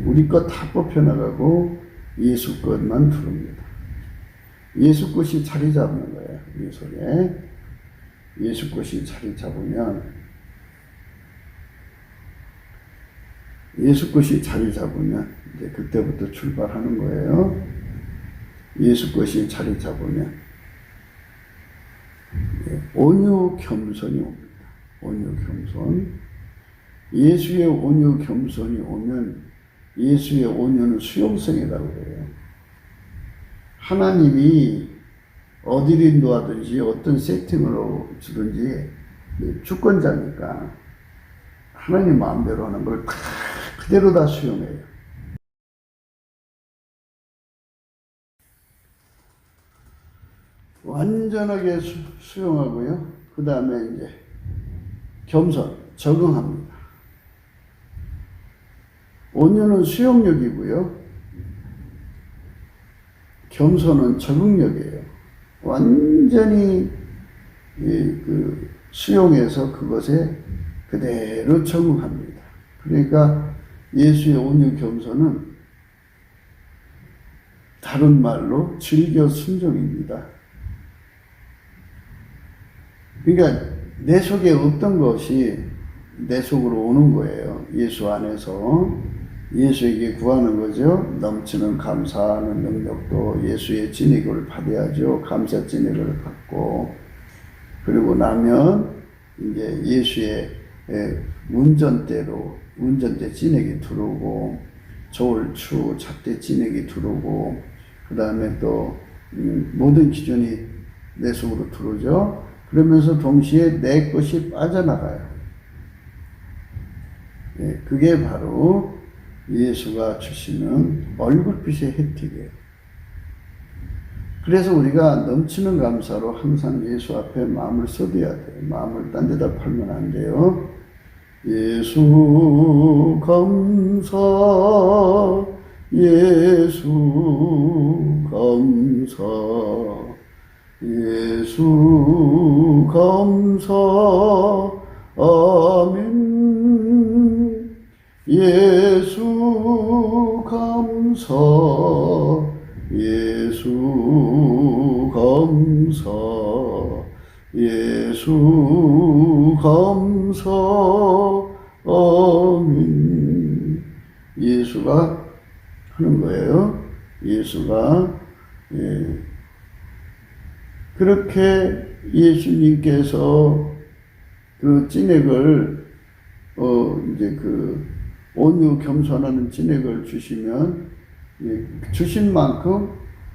우리 것 다 뽑혀나가고 예수 것만 들어옵니다. 예수 것이 자리 잡는 거예요. 이 속에 예수 것이 자리 잡으면 예수 것이 자리 잡으면 이제 그때부터 출발하는 거예요. 예수 것이 자리 잡으면 온유 겸손이 옵니다. 온유 겸손. 예수의 온유 겸손이 오면 예수의 온유는 수용성이라고 해요. 하나님이 어디를 인도하든지 어떤 세팅으로 주든지 주권자니까 하나님 마음대로 하는 걸 다 그대로 다 수용해요. 완전하게 수용하고요. 그 다음에 이제 겸손, 적응합니다. 온유는 수용력이고요. 겸손은 적응력이에요. 완전히 그 수용해서 그것에 그대로 적응합니다. 그러니까 예수의 온유 겸손은 다른 말로 즐겨 순종입니다. 그러니까 내 속에 없던 것이 내 속으로 오는 거예요. 예수 안에서 예수에게 구하는 거죠. 넘치는 감사하는 능력도 예수의 진액을 받아야죠. 감사 진액을 받고 그리고 나면 이제 예수의 운전대 진액이 들어오고 저울추 잣대 진액이 들어오고 그 다음에 또 모든 기준이 내 속으로 들어오죠. 그러면서 동시에 내 것이 빠져나가요. 그게 바로 예수가 주시는 얼굴빛의 혜택이에요. 그래서 우리가 넘치는 감사로 항상 예수 앞에 마음을 쏟아야 돼요. 마음을 딴 데다 팔면 안 돼요. 예수 감사, 예수 감사, 예수 감사, 아멘. 예수 감사 감사 예수 감사 예수 감사 아멘. 예수가 하는 거예요. 예수가 그렇게 예수님께서 그 진액을 이제 그 온유 겸손하는 진액을 주시면 주신 만큼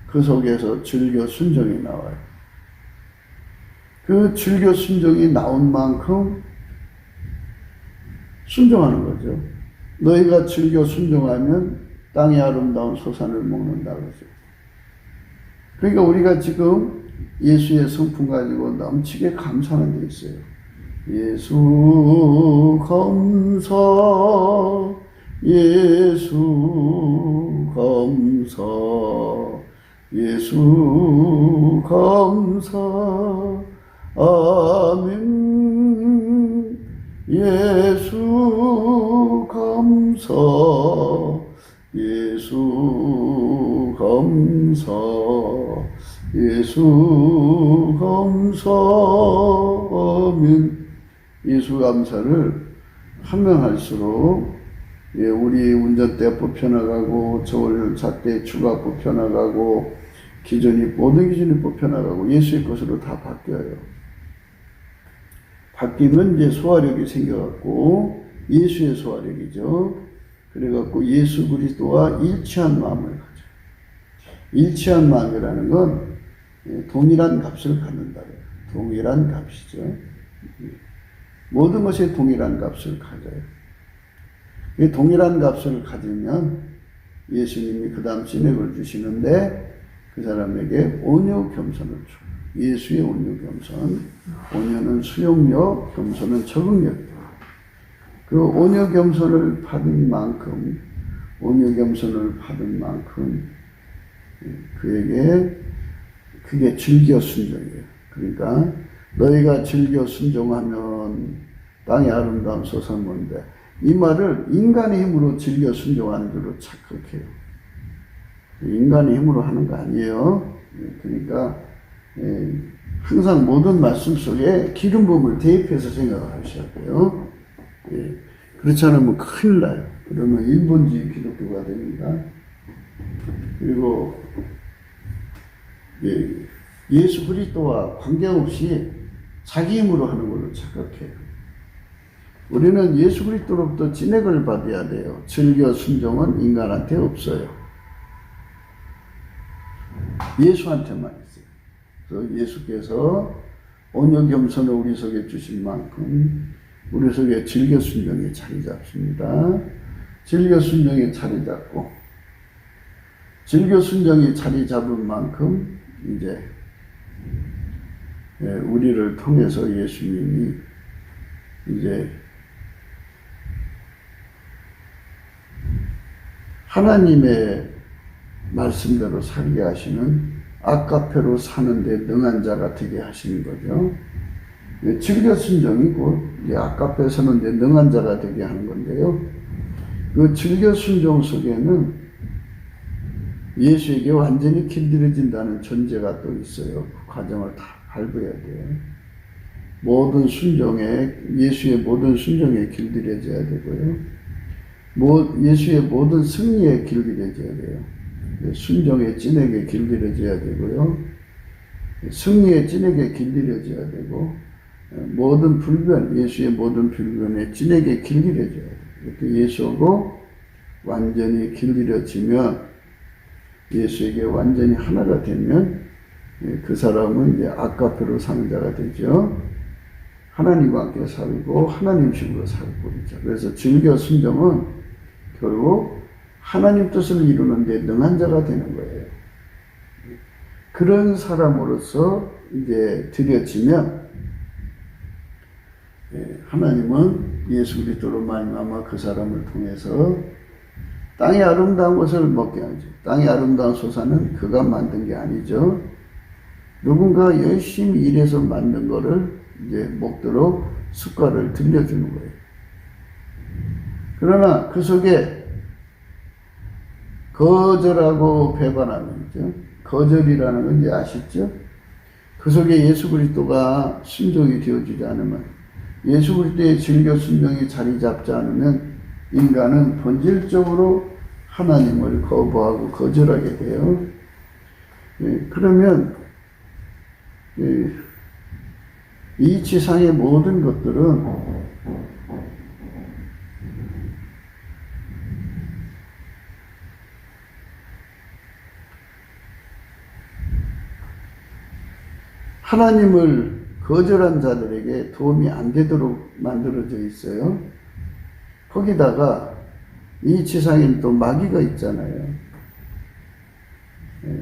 그 속에서 즐겨 순종이 나와요. 그 즐겨 순종이 나온 만큼 순종하는 거죠. 너희가 즐겨 순종하면 땅의 아름다운 소산을 먹는다 그러죠. 그러니까 우리가 지금 예수의 성품 가지고 넘치게 감사하는 데 있어요. 예수 감사 예수 감사 예수 감사 아멘. 예수 감사 예수 감사 예수 감사 아멘. 예수 감사를 하면 할수록 우리 운전대 뽑혀나가고 저울차 때 주가 뽑혀나가고 모든 기준이 뽑혀나가고 예수의 것으로 다 바뀌어요. 바뀌면 이제 소화력이 생겨갖고 예수의 소화력이죠. 그래갖고 예수 그리스도와 일치한 마음을 가져요. 일치한 마음이라는 건 동일한 값을 갖는다. 동일한 값이죠. 모든 것에 동일한 값을 가져요. 이 동일한 값을 가지면 예수님이 그 다음 진액을 주시는데 그 사람에게 온유 겸손을 줘. 예수의 온유 겸손. 온유는 수용력, 겸손은 적응력. 그 온유 겸손을 받은 만큼, 온유 겸손을 받은 만큼 그에게 그게 즐겨 순종이에요. 그러니까 너희가 즐겨 순종하면 땅의 아름다운 소산문데 이 말을 인간의 힘으로 즐겨 순종하는 줄로 착각해요. 인간의 힘으로 하는 거 아니에요. 그러니까 항상 모든 말씀 속에 기름 부음을 대입해서 생각을 하셔야 돼요. 그렇지 않으면 큰일 나요. 그러면 인본주의 기독교가 됩니다. 그리고 예수 그리스도와 관계없이 자기 힘으로 하는 걸로 착각해요. 우리는 예수 그리스도로부터 진액을 받아야 돼요. 즐겨 순종은 인간한테 없어요. 예수한테만 있어요. 그래서 예수께서 온유 겸손을 우리 속에 주신 만큼 우리 속에 즐겨 순종이 자리 잡습니다. 즐겨 순종이 자리 잡고 즐겨 순종이 자리 잡은 만큼 이제 우리를 통해서 예수님이 이제 하나님의 말씀대로 살게 하시는 아까페로 사는데 능한 자가 되게 하시는 거죠. 즐겨 순종이 곧 아까페 사는데 능한 자가 되게 하는 건데요. 그 즐겨 순종 속에는 예수에게 완전히 길들여진다는 존재가 또 있어요. 그 과정을 다 밟아야 돼요. 모든 순종에, 예수의 모든 순종에 길들여져야 되고요. 예수의 모든 승리에 길들여져야 돼요. 순종의 찐에게 길들여져야 되고요. 승리의 찐에게 길들여져야 되고, 모든 불변, 예수의 모든 불변의 찐에게 길들여져야 돼요. 이렇게 예수하고 완전히 길들여지면, 예수에게 완전히 하나가 되면, 그 사람은 이제 아까페로 사는 자가 되죠. 하나님과 함께 살고, 하나님식으로 살고 있죠. 그래서 즐겨 순종은 결국 하나님 뜻을 이루는데 능한 자가 되는 거예요. 그런 사람으로서 이제 드려지면 하나님은 예수 그리스도로 말미암아 그 사람을 통해서 땅의 아름다운 것을 먹게 하죠. 땅의 아름다운 소산은 그가 만든 게 아니죠. 누군가 열심히 일해서 만든 거를 이제 먹도록 숟갈을 들려주는 거예요. 그러나 그 속에 거절하고 배반하는 거죠. 거절이라는 건 이제 아시죠? 그 속에 예수 그리스도가 순종이 되어주지 않으면, 예수 그리스도의 즐겨 순종이 자리 잡지 않으면 인간은 본질적으로 하나님을 거부하고 거절하게 돼요. 그러면 이 지상의 모든 것들은 하나님을 거절한 자들에게 도움이 안 되도록 만들어져 있어요. 거기다가 이 지상에는 또 마귀가 있잖아요.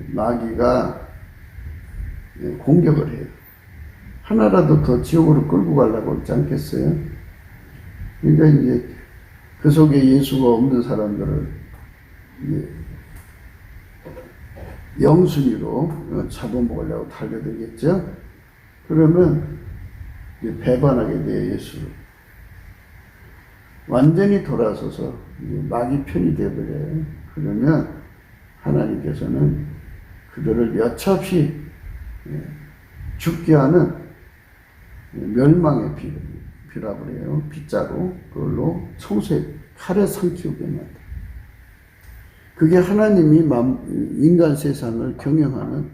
마귀가 공격을 해요. 하나라도 더 지옥으로 끌고 가려고 하지 않겠어요? 그러니까 이제 그 속에 예수가 없는 사람들을 영순위로 잡아먹으려고 달려들겠죠? 그러면 배반하게 돼요, 예수를. 완전히 돌아서서 마귀 편이 되어버려요. 그러면 하나님께서는 그들을 여차없이 죽게 하는 멸망의 비라고 해요. 빗자루, 그걸로 청소해 칼에 삼키우게 만들어요. 그게 하나님이 인간 세상을 경영하는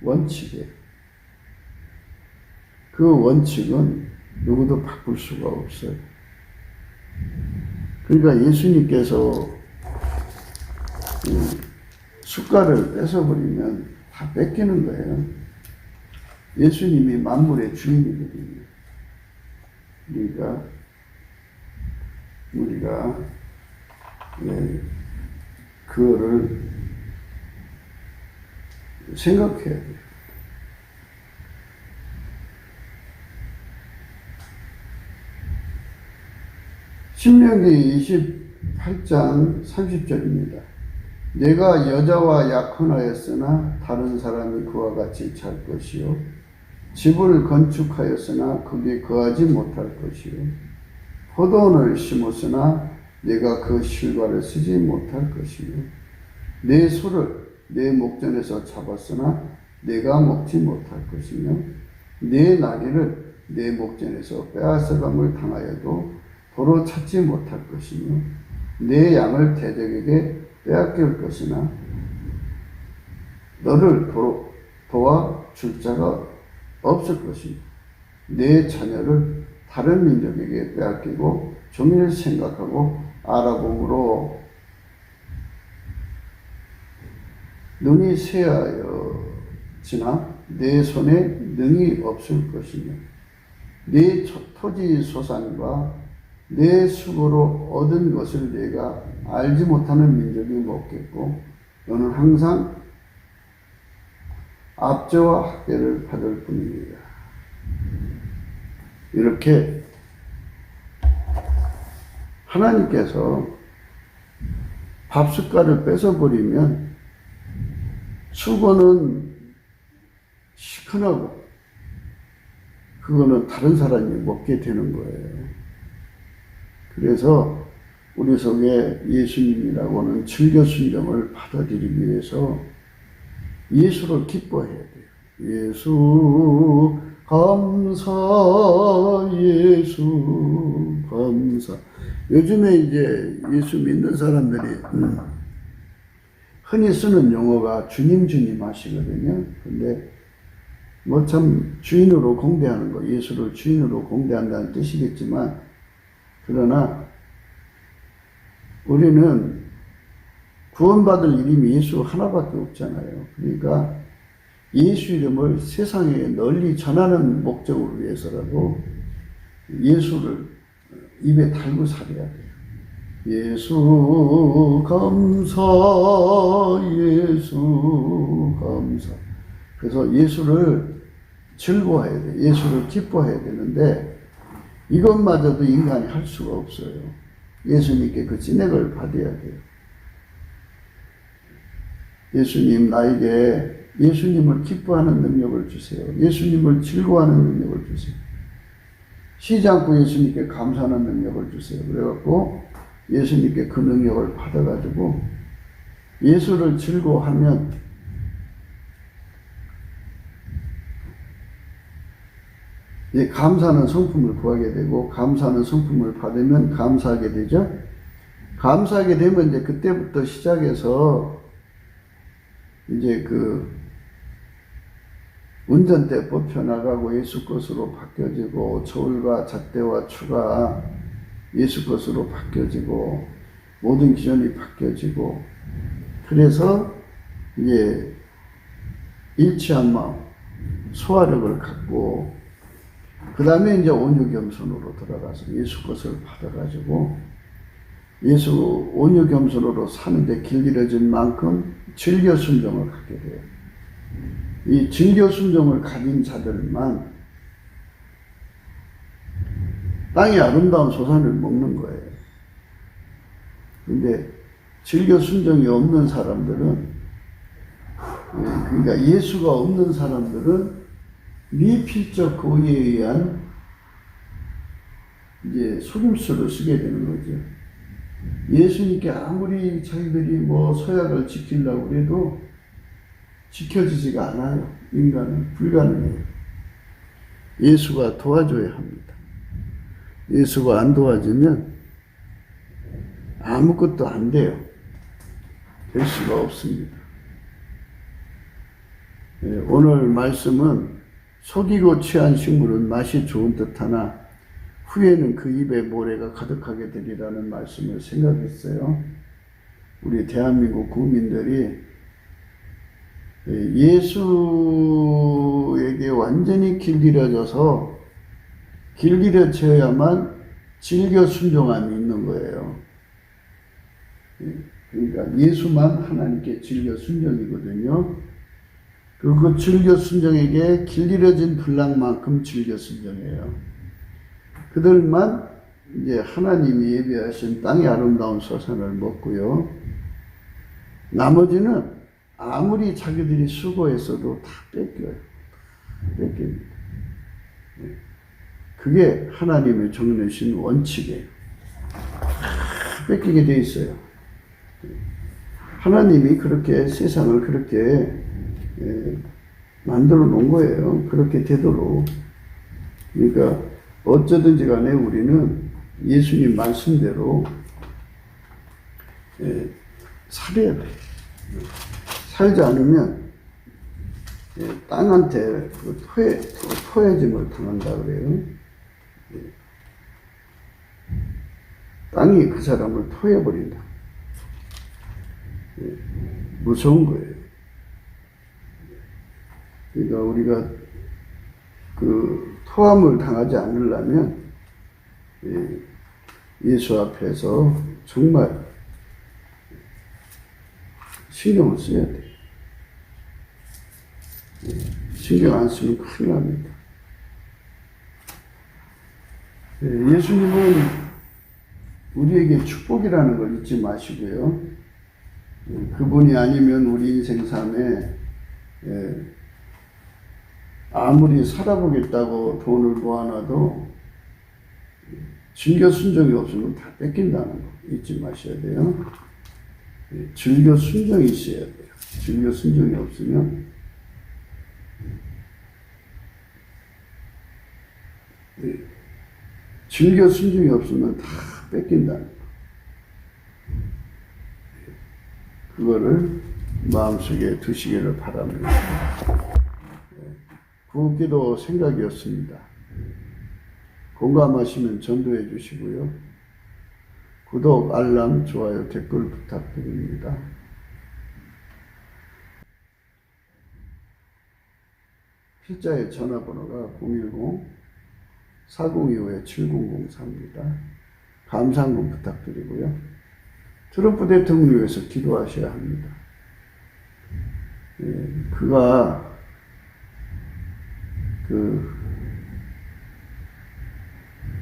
원칙이에요. 그 원칙은 누구도 바꿀 수가 없어요. 그러니까 예수님께서 숟갈을 뺏어버리면 다 뺏기는 거예요. 예수님이 만물의 주인이거든요. 그러니까 우리가 그거를 생각해야 돼요. 신명기 28장 30절입니다. 내가 여자와 약혼하였으나 다른 사람이 그와 같이 잘 것이요 집을 건축하였으나 거기에 거하지 못할 것이요 포도원을 심었으나 내가 그 실과를 쓰지 못할 것이요 내 소를 내 목전에서 잡았으나 내가 먹지 못할 것이며 내 나귀를 내 목전에서 빼앗아감을 당하여도 도로 찾지 못할 것이며 내 양을 대적에게 빼앗길 것이나 너를 도와줄 자가 없을 것이며 내 자녀를 다른 민족에게 빼앗기고 종일 생각하고 알아봄으로 눈이 쇠하여지나 내 손에 능이 없을 것이며 내 토지 소산과 내 수고로 얻은 것을 내가 알지 못하는 민족이 먹겠고 너는 항상 압제와 학대를 받을 뿐입니다. 이렇게 하나님께서 밥숟갈을 뺏어버리면 수고는 시큰하고 그거는 다른 사람이 먹게 되는 거예요. 그래서 우리 속에 예수님이라고 하는 즐겨순종을 받아들이기 위해서 예수를 기뻐해야 돼요. 예수 감사, 예수 감사. 요즘에 이제 예수 믿는 사람들이 흔히 쓰는 용어가 주님 주님 하시거든요. 근데 뭐 참 주인으로 공대하는 거, 예수를 주인으로 공대한다는 뜻이겠지만 그러나 우리는 구원받을 이름이 예수 하나밖에 없잖아요. 그러니까 예수 이름을 세상에 널리 전하는 목적을 위해서라도 예수를 입에 달고 살아야 돼요. 예수 감사, 예수 감사. 그래서 예수를 즐거워해야 돼요. 예수를 기뻐해야 되는데 이것마저도 인간이 할 수가 없어요. 예수님께 그 진액을 받아야 돼요. 예수님 나에게 예수님을 기뻐하는 능력을 주세요. 예수님을 즐거워하는 능력을 주세요. 쉬지 않고 예수님께 감사하는 능력을 주세요. 그래갖고 예수님께 그 능력을 받아가지고 예수를 즐거워하면 감사하는 성품을 구하게 되고, 감사하는 성품을 받으면 감사하게 되죠. 감사하게 되면 이제 그때부터 시작해서 이제 그 운전대 뽑혀나가고 예수 것으로 바뀌어지고, 저울과 잣대와 추가 예수 것으로 바뀌어지고, 모든 기준이 바뀌어지고, 그래서 이제 일치한 마음, 소화력을 갖고, 그 다음에 이제 온유겸손으로 들어가서 예수 것을 받아가지고 예수 온유겸손으로 사는데 길들여진 만큼 즐겨 순종을 갖게 돼요. 이 즐겨 순종을 가진 자들만 땅의 아름다운 소산을 먹는 거예요. 근데 즐겨 순종이 없는 사람들은, 그러니까 예수가 없는 사람들은 미필적 고의에 의한 이제 속임수를 쓰게 되는 거죠. 예수님께 아무리 자기들이 뭐 서약을 지키려고 해도 지켜지지가 않아요. 인간은 불가능해요. 예수가 도와줘야 합니다. 예수가 안 도와주면 아무것도 안 돼요. 될 수가 없습니다. 오늘 말씀은 속이고 취한 식물은 맛이 좋은 듯하나 후에는 그 입에 모래가 가득하게 되리라는 말씀을 생각했어요. 우리 대한민국 국민들이 예수에게 완전히 길들여져서 길들여져야만 즐겨 순종함이 있는 거예요. 그러니까 예수만 하나님께 즐겨 순종이거든요. 그리고 그 즐겨 순종에게 길들여진 분량만큼 즐겨 순종해요. 그들만 이제 하나님이 예비하신 땅의 아름다운 소산을 먹고요. 나머지는 아무리 자기들이 수고했어도 다 뺏겨요. 뺏깁니다. 그게 하나님의 정해주신 원칙이에요. 뺏기게 돼 있어요. 하나님이 그렇게 세상을 그렇게 만들어 놓은 거예요. 그렇게 되도록. 그러니까 어쩌든지 간에 우리는 예수님 말씀대로 살아야 돼. 살지 않으면 땅한테 토해짐을 당한다 그래요. 땅이 그 사람을 토해버린다. 무서운 거예요. 그러니까 우리가 그 토함을 당하지 않으려면 예수 앞에서 정말 신경을 써야 돼. 신경 안 쓰면 큰일 납니다. 예수님은 우리에게 축복이라는 걸 잊지 마시고요. 그분이 아니면 우리 인생 삶에 아무리 살아보겠다고 돈을 모아놔도 즐겨 순종이 없으면 다 뺏긴다는 거 잊지 마셔야 돼요. 즐겨 순종이 있어야 돼요. 즐겨 순종이 없으면 즐겨 순종이 없으면 다 뺏긴다는 거. 그거를 마음속에 두시기를 바랍니다. 구기도 생각이었습니다. 공감하시면 전도해 주시고요. 구독, 알람, 좋아요, 댓글 부탁드립니다. 필자의 전화번호가 010-402-7004입니다. 감사한금 부탁드리고요. 트럼프 대통령을 위해서 기도하셔야 합니다. 그가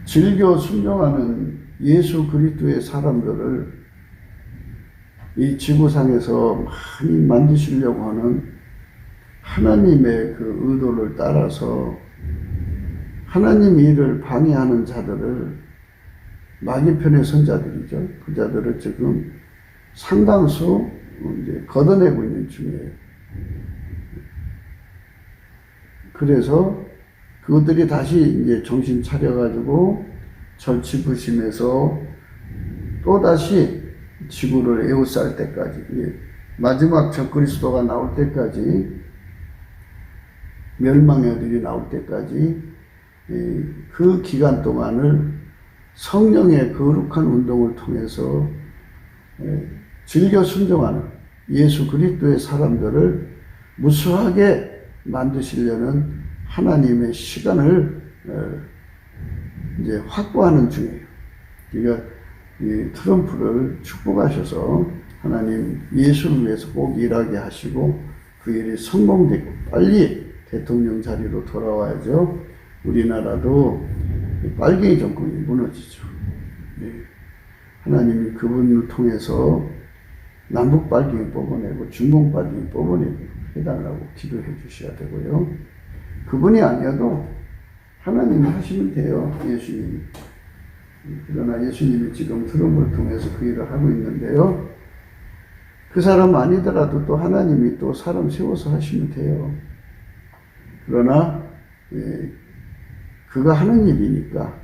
즐겨 순종하는 예수 그리스도의 사람들을 이 지구상에서 많이 만드시려고 하는 하나님의 그 의도를 따라서 하나님의 일을 방해하는 자들을 마귀편의 선자들이죠. 그 자들을 지금 상당수 이제 걷어내고 있는 중이에요. 그래서 그것들이 다시 이제 정신 차려가지고 절치부심해서 또다시 지구를 에워쌀 때까지, 마지막 적그리스도가 나올 때까지, 멸망의 어들이 나올 때까지 그 기간 동안을 성령의 거룩한 운동을 통해서 즐겨 순종하는 예수 그리스도의 사람들을 무수하게 만드시려는 하나님의 시간을 이제 확보하는 중이에요. 그러니까 이 트럼프를 축복하셔서 하나님 예수를 위해서 꼭 일하게 하시고 그 일이 성공되고 빨리 대통령 자리로 돌아와야죠. 우리나라도 빨갱이 정권이 무너지죠. 하나님이 그분을 통해서 남북 빨갱이 뽑아내고 중공 빨갱이 뽑아내고 해달라고 기도해 주셔야 되고요. 그분이 아니어도 하나님이 하시면 돼요. 예수님이. 그러나 예수님이 지금 트럼프를 통해서 그 일을 하고 있는데요. 그 사람 아니더라도 또 하나님이 또 사람 세워서 하시면 돼요. 그러나 그가 하는 일이니까,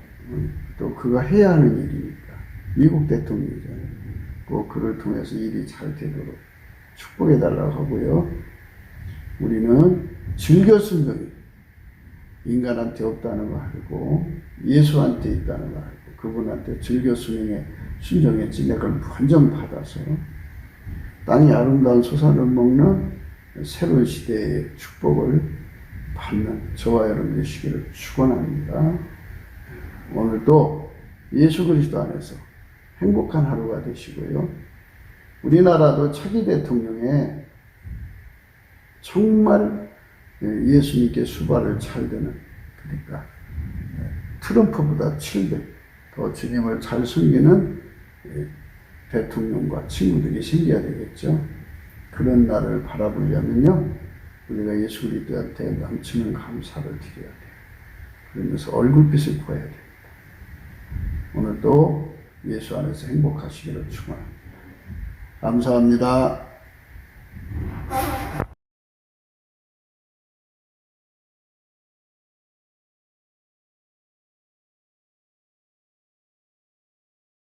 또 그가 해야 하는 일이니까, 미국 대통령이잖아요. 꼭 그를 통해서 일이 잘 되도록 축복해달라고 하고요. 우리는 즐겨 순종이 인간한테 없다는 거 알고 예수한테 있다는 거 알고 그분한테 즐겨 순종의 진액을 완전 받아서 땅이 아름다운 소산을 먹는 새로운 시대의 축복을 받는 저와 여러분 되시기를 축원합니다. 오늘도 예수 그리스도 안에서 행복한 하루가 되시고요. 우리나라도 차기 대통령에 정말 예수님께 수발을 찰드는, 그러니까 트럼프보다 7배 더 주님을 잘 섬기는 대통령과 친구들이 생겨야 되겠죠. 그런 날을 바라보려면요, 우리가 예수 그리스도한테 넘치는 감사를 드려야 돼요. 그러면서 얼굴빛을 보여야 됩니다. 오늘도 예수 안에서 행복하시기를 축원합니다. 감사합니다.